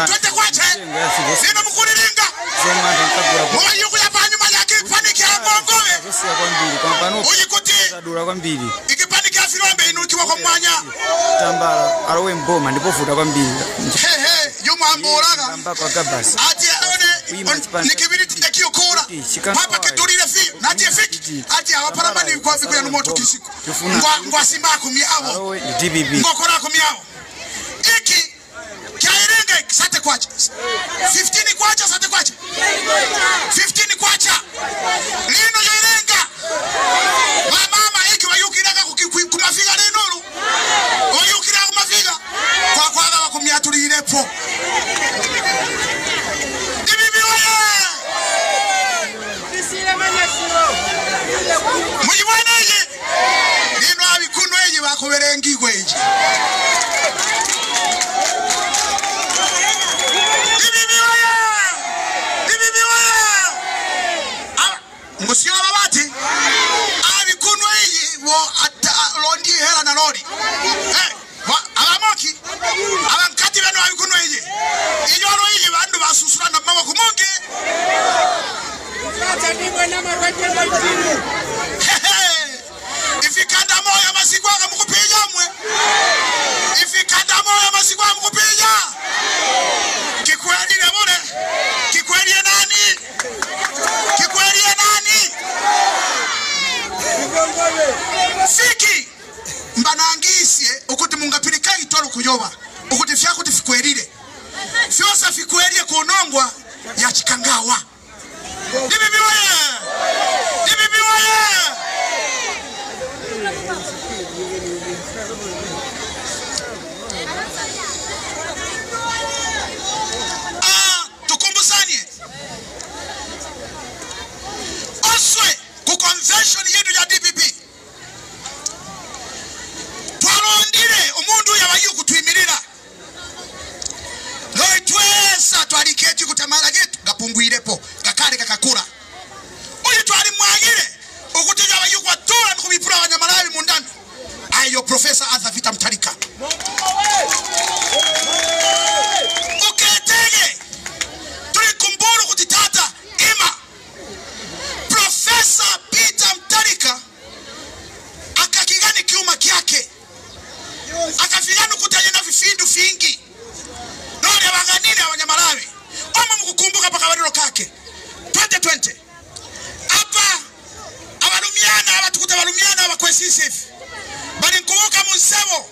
Twende kwache. Sina mkulilinga. Mwa yuko ya panyuma yake paniki ya ngongowe. Uyikuti. Ikipani kia filombe inuki kwa kwa mwanya tambala arowe mboma ndipo futa kwambiri yumwambulaga ngambako agabasi ati aone nikibiri ndakiyokora papa ketulire fi nati efiki ati abaparamani kwa bikuya n'omoto kisiku ngwa simba kumyabo DBB ngokora kumyabo iki kyairenge sate kwacha 15 kwacha sate kwacha 15 kwacha lino yarenga mama iki wayukiraga kumafika lenoro oyukiraga kumafika kwa kwaga bakumyaturirepo DBB oya mujibwaneje lino abikuno eje bakoberengigwe eje Musio babati abikuno eje wo londi hela na lori abamoki abankati bano abikuno eje ijoro eje bandu basusura na mama kumungi ifikanda moya masikwa mukupija mwe ifikanda moya masikwa mukupija kikweli ne bure kikweli nani kikweli nani fiki mbanangisie ukuti mungapirika itoro kuyoba ukuti fyako tifikwelire fyosa fikwelire kunongwa ya chikangawa DBB oye DBB oye tukumbusanye oswe ku convention yetu ya DBB twarondire umundu yabayu kutwimirira loitwesa twariketi kutamara gitu gapungwirepo gakare kakakura uyu twari mwagire ukuti yabayu kwatura nkubipura abanyamalawi mundani ayo Professor Arthur Peter Mutharika uketege tulikumburu kutitata ima Professor Peter Mutharika akakigani kiuma kyake akafigana kutanya na vifindu vingi none abaganire abanyamalawi omo mukukumbuka paka bariro kake 2020 apa abalumiana abatukuta balumiana abakwesisi bali nkubuka musebo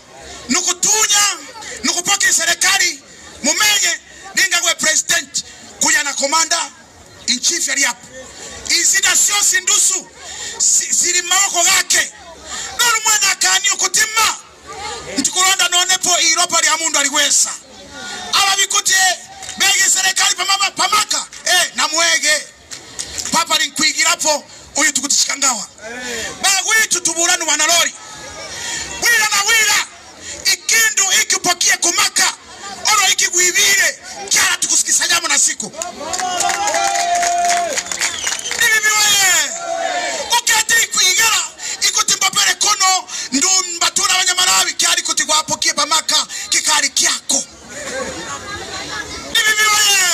nukutunya nukupoke serikali mumenye ninga gwe president kuya na commander in chief yali hapo izida sio sindusu siri mawako gake nolu mwana akani ukutima ntukulonda nonepo Europa ya mundu aliwesa aba bikutie bege serikali pamaka na mwege papa linkwigirapo uyu tukutishkangawa bagwitu tuburanu wanalori wira na wira ikindu ikipokie kumaka oro ikigwibire kyara tukusikisanya na siku DBB oye ukati kwigara ikutimba pere kono ndumbatura abanyamalawi kyari kutigwapokie pamaka kikari kyako DBB oye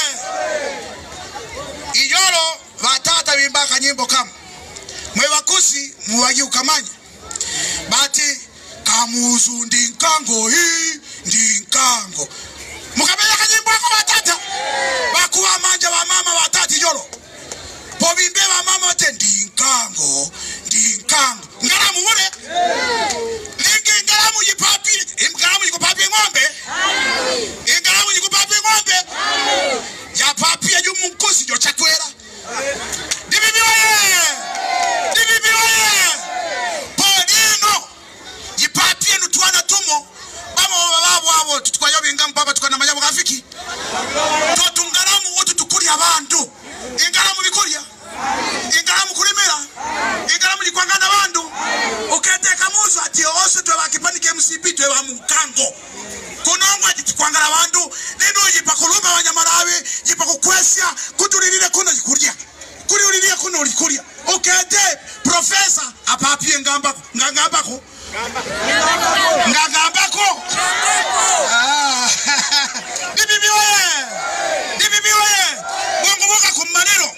iyoro batata bimbaka nyimbo kama mwebakusi muwagi ukamanya bati kamuzu ndinkango hii ndinkango mukabela kanyimbo ako batata bakuwa manja wa mama batati yoro pobimbe wa mama bate ndinkango ndinkango ngaramu mure lingi ngaramu yipapire ngaramu yikupapi ngombe ngaramu yikupapi ngombe ya papi ya yumu mkusi jo chakwera DBB oye DBB oye podino yipapie nutuana tumo bama bababu abo tutukwayo binga mpapa tukana majabo gafiki totungaramu wotu tukuri abantu ingaramu bikoria ingaramu kurimira ingaramu yikwangana bandu uketeka muzo ati ose twe bakipanike MCP twe ba mukango kunongwa tukwangana bandu nino yipakuluma abanyamalawi yipakukwesya kuturirire kuno yikuria kuri uririe kuno urikuria ukete Professor apapie ngambako ngambako ngambako DBB oye DBB oye mungubuka kumanero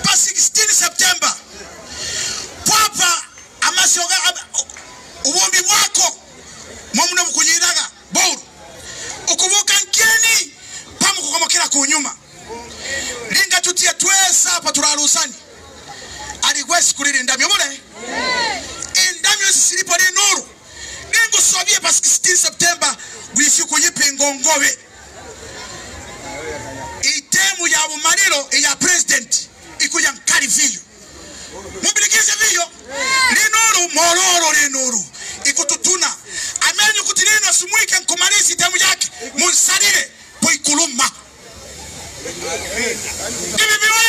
pa 16 September papa amasioga ubu pa 16 September gwisiku yipi ngongowe itemu ya bumaliro ya president ikuja nkali viyo mubilikize viyo linuru mororo linuru ikututuna amenyu kutilina sumuike nkumalisi itemu yake munsalire poikuluma Bibibiwe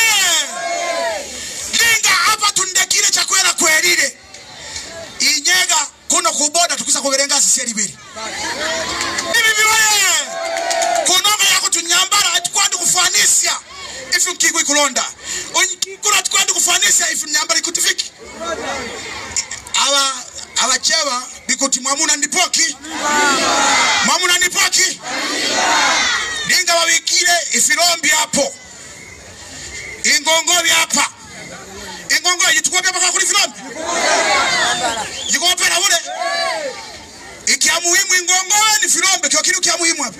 linga hapa tundekile chakwela kwelile inyega kuno kuboda tukisa kuberenga siseri beri Bibibiwe kunonga yako tunyambara atukwandi kufanisya ifu mkiku ikulonda onkikula atukwandi kufanisya ifu nyambara ikutifiki awa chewa bikuti mwamuna ndipoki linga wawikile ifilombi hapo ingongobi hapa ingongo yitukopya paka kuli filombi yikopera ule ikia muhimu ingongowe ni filombe kyo kilu kia muhimu hapa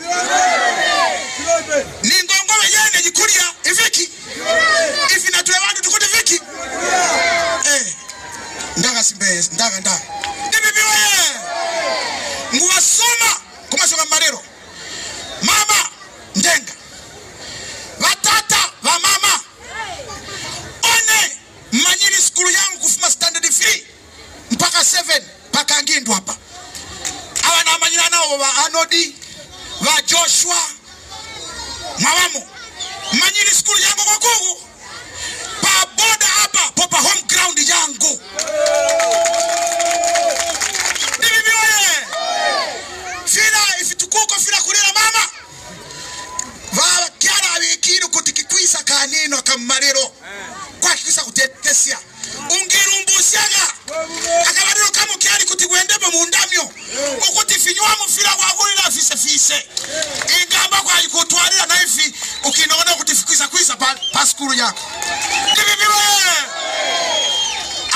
ni ingongowe yene jikulia ifiki ifi natuwe wandu tukuti fiki ndaga simbe ndaga nibibiwe nguwasoma kumasoma marero mama ndenga watata wa mama one manyini skulu yangu kufuma standard 3 mpaka 7 mpaka ngindu hapa awa na manyina nao wa Anodi wa Joshua mwawamo manyini skulu yangu kwa kugu pa boda hapa popa home ground yangu nibibiwe fila ifitukuko fila kulila mama va kiara wikiru kutikikwisa kanino kamarero kwa kikisa kutetesia ungirumbusiaga akabariro kama kiari kutigwendebe mundamyo ukutifinywa mufira kwagulira fise ingamba kwa ikutwarira na ifi ukinona kutifikwisa kwisa pa skulu yako bibibiwe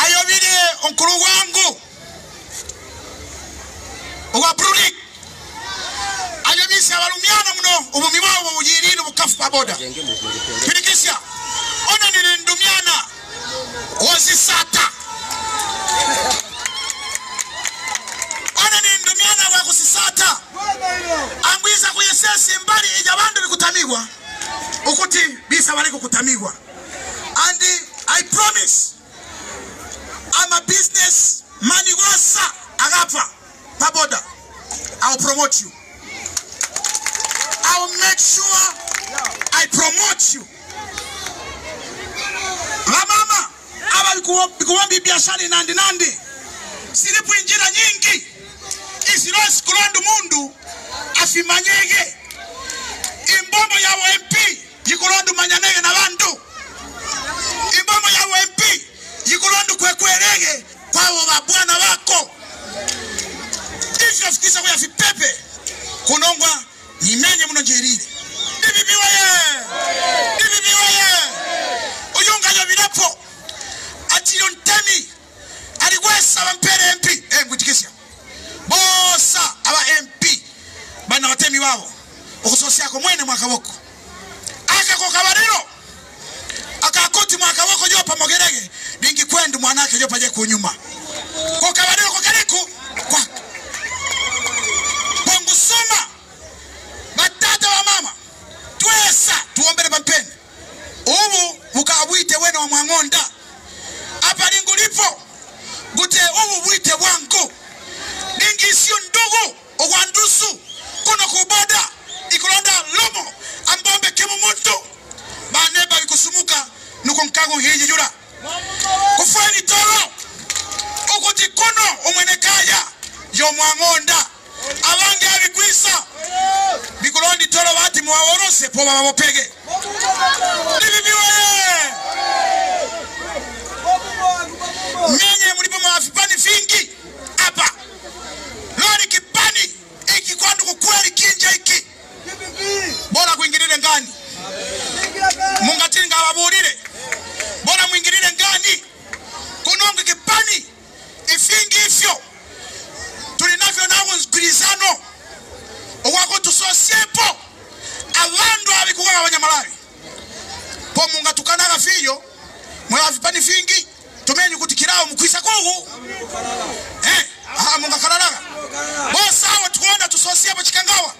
ayo bide onkuru wangu uwa Brunik ayobisi abalumiana muno ubumibawo bujirino bukafu paboda pilikisya ona ni ndumiana wasisata ona ni ndumiana wa kusisata angwiza kuyesesi mbali ejabandu bikutamigwa ukuti bisa baliko kutamigwa and I promise I'm a business man wasa agapa paboda I'll promote you. I'll make sure I promote you. Mama, abikuwambi biashara nandi. Silipu injira nyingi. Isirosi kulandu mundu afimanyege. Imbomo ya MP yikulandu manyanege na bandu. Imbomo ya MP yikulandu kwekwerege kwa wabwana wako. Ififikisa kwa yafipepe kunongwa nimenye muno jerire bibibiwe uyunga yo birapo ati yontemi aligwesa bampere MP ngutikisya bosa aba MP bana watemi wabo okusosia ko mwene mwakaboko akako kabariro akakoti mwakaboko yo pamogerege dingi kwendu mwanake yo paje kunyuma ko kabariro ko kaliku kwa soma batata wa mama twesa tuombele bampeni ubu bukabwite wena wa mwangonda apa lingulipo gute ubu bwite wangu ningi sio ndugu ogwandusu kuno kuboda ikulonda lomo ambombe kemu muntu baneba bikusumuka nuko nkango hiji jura kufani toro ukuti kuno umwenekaya yo mwangonda abange abikwisa bikulondi toro bati muwaworose po babopege nibibiwe menye mulipo mafipani fingi hapa lori kipani iki kwandu kukweli kinja iki bora kuingilile ngani mungatini ngawabulile bora muingilile ngani kunonga kipani ifingi ifyo tulinavyo nawo nzgulizano wako tusosiepo abandu abikuwa abanyamalawi po munga tukanaga fiyo mwa vipani fingi tumenye kutikirawo mukwisa kugu munga kararaga bosa awo tukonda tusosia mu kikangawa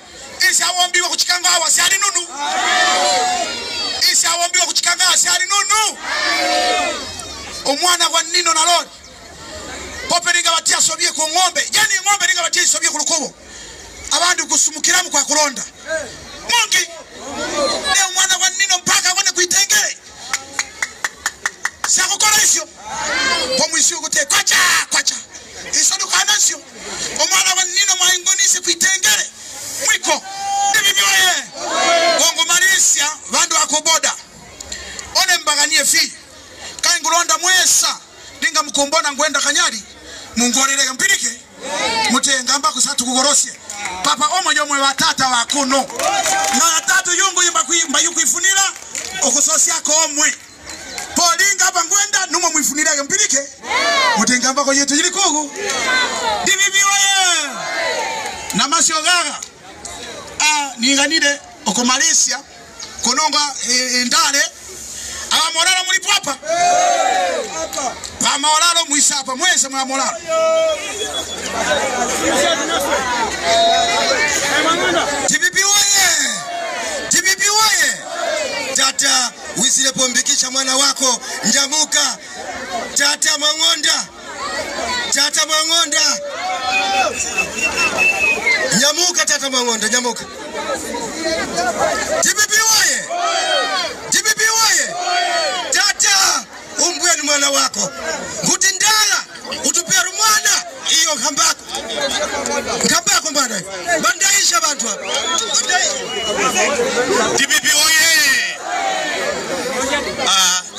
isi awombiwa ku kikangawa si ali nunu isi awombiwa ku kikangawa si ali nunu omwana wa nino na lord pope linga batia sobye ku ngombe yani ngombe linga batia sobye ku lukobo abandi kusumukiramu kwa kulonda mungi ne omwana wa nino mpaka abone kuitengere sakukora isyo pomwisyo gute kwacha isonu kanasyo omwana wa nino mwaingonisi kuitengere mwiko ndibibyoye gongo Malaysia bandu akoboda one mbaganie fi kaingulonda mwesa linga mkombona ngwenda kanyari mungorerega mpirike mutenga mbako satu kugorosie papa omo yomwe watata wakuno na tatu yungu yimba yukuifunira okusosia ko omwe polinga hapa ngwenda numo mwifunira mpirike mutenga mbako yetu yilikugu dibibiwe na masyogaga niganire oko Malaysia kononga ndale abamoralo muri papa bamoralo mwisapa mwese mwamoralo tibibiwe tata wisile pombikisha mwana wako njamuka tata Mang'onda nyamuka tata Mang'onda nyamuka tibibiwe tata umbweni mwana wako nguti ndala utupia rumwana iyo nkambako mbana bandaisha bantu hapa tibibiwe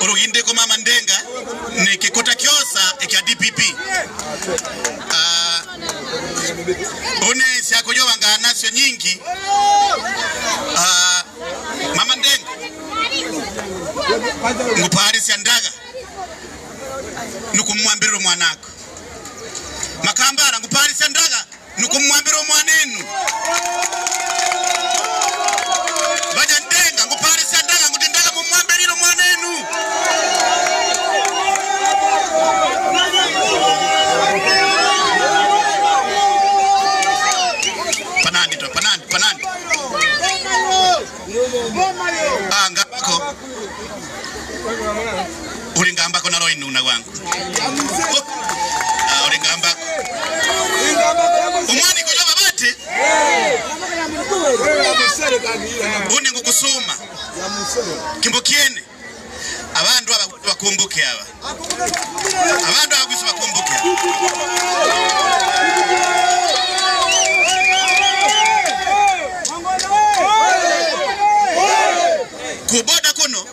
uruginde ko mama ndenga ni kikota kyosa ekya DPP one siakojowa nga nasyo nyingi mama ndenga ngupari siandaga nukumwambira mwanako makambara ngupari siandaga nukumwambira mwanenu baja ndenga ngupari siandaga ngutindaga mumwambiriro mwanenu panandi ngako ulingambako nalo inuna wangu ulingambako umwani kujoba bati uni ngukusuma kimbokiene abandu bakumbuke aba abandu abagusi bakumbuke kuboda kuno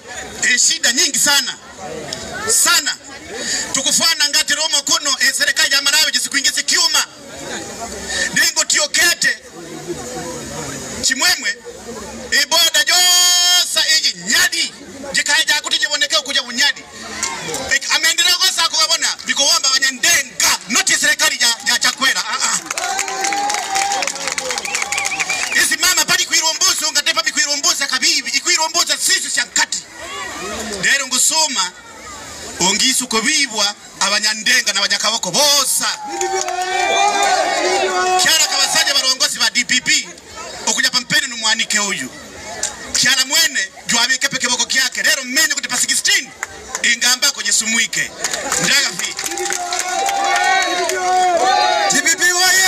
shida nyingi sana tukufana ngati Roma kuno serikali ya Malawi jisikuingize kiuma ningo tiokete chimwemwe iboda josa iji nyadi jikaja kuti jiboneke kuja bunyadi ameendelea kosa kubona biko wamba banyandenga noti serikali ya chakwera isi mama pali kuirombozo ngatepa bikuiromboza kabibi ikuiromboza sisi shankati dero ngusoma ongisu kubibwa abanyandenga na banyakaboko bosa kyara kabasaje barongozi ba DPP okuja pampeni numwanike uyu kyara mwene jwabike peke boko kyake rero mmenye kutepa 16 ingamba kwenye sumuike ndaga fi DPP waye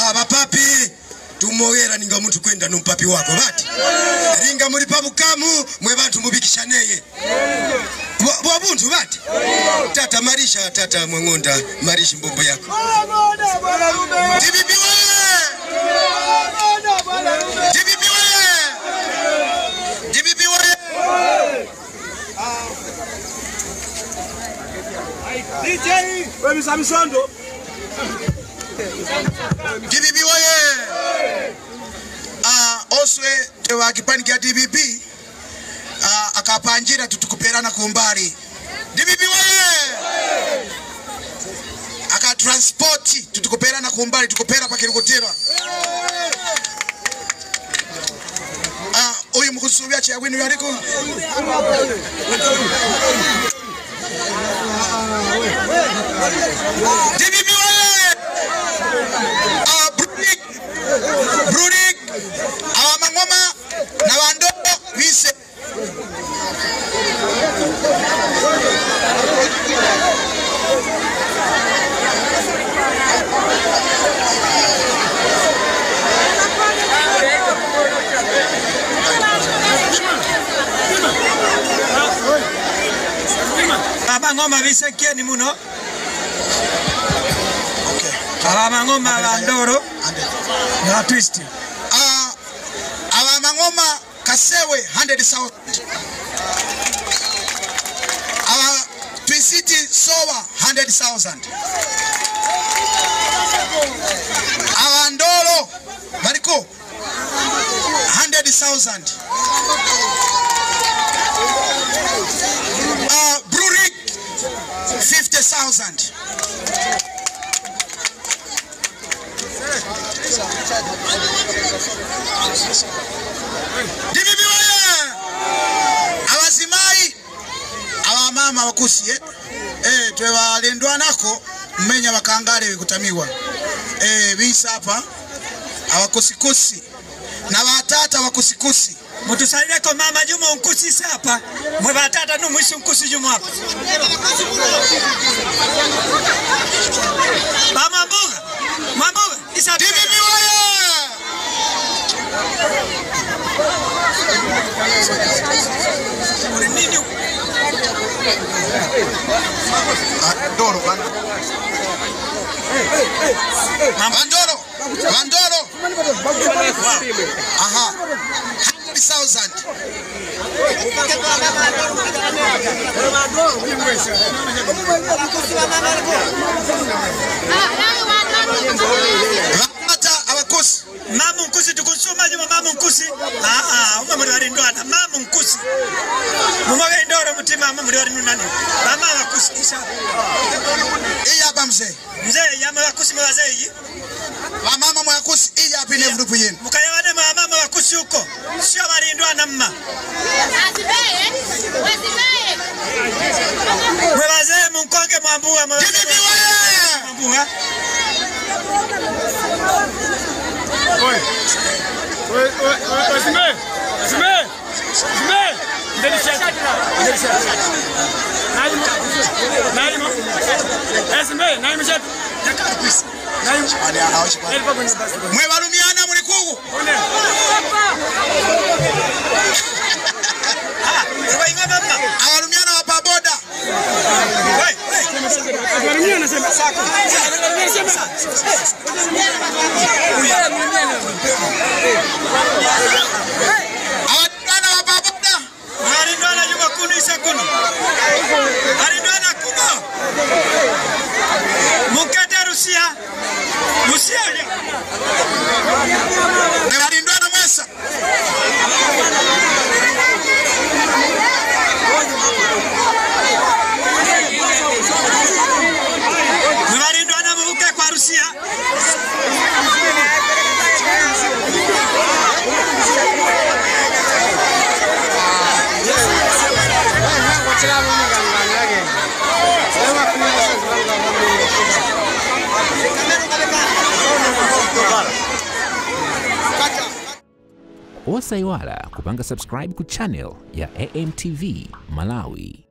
abapapi tumogera ninga muntu kwenda numpapi wako bati ringa muri pabukamu mwe bantu mubikishaneye bwabuntu bati tata marisha tata Mang'onda marishi mbombo yako tibibiwe DJ wewe Samisondo DPP waye oswe tewa kipani kia DPP akapanjira tutukuperana kumbari DPP waye aka transporti tutukuperana kumbari tukupera pa kirukotera uyu mkusubia cha winu yariko DPP waye mangoma bisekeni muno. Aba mangoma la ndoro na twist. Aba mangoma kasewe 100,000. Aba twisiti sowa 100,000. Aba ndoro bariko 100,000. Brurik 50,000. DBB waya abazimai abamama bakusi twebalendwa nako mmenya bakangale bikutamiwa bisa hapa abakusikusi na batata bakusikusi mutusaidie kwa mama Juma nkusi hapa mwe batata no mwishi nkusi Juma hapa mama mboga isa DBB waya nini Bandoro aha 100,000 abakosi mama nkusi tukusoma Juma mama nkusi umwe muri ndwana mama nkusi mumoga ndoro mutima mama muri nani mama abakusi kisha iya mzee yama abakusi mwazeyi mama mwakusi iya hapa ile grupu yenu mukayabane mama abakusi huko sio barindwa na mama mwaze munkonge mwambua DBB mwambua mwe balumiana muri kugu abalumiana wa paboda abalumiana wa paboda Arindwana Juma kuno isakuno Arindwana kuno Mukete Rusia Arindwana mwesa Arindwana muke kwa Rusia Osaiwala kupanga subscribe ku channel ya AMTV Malawi.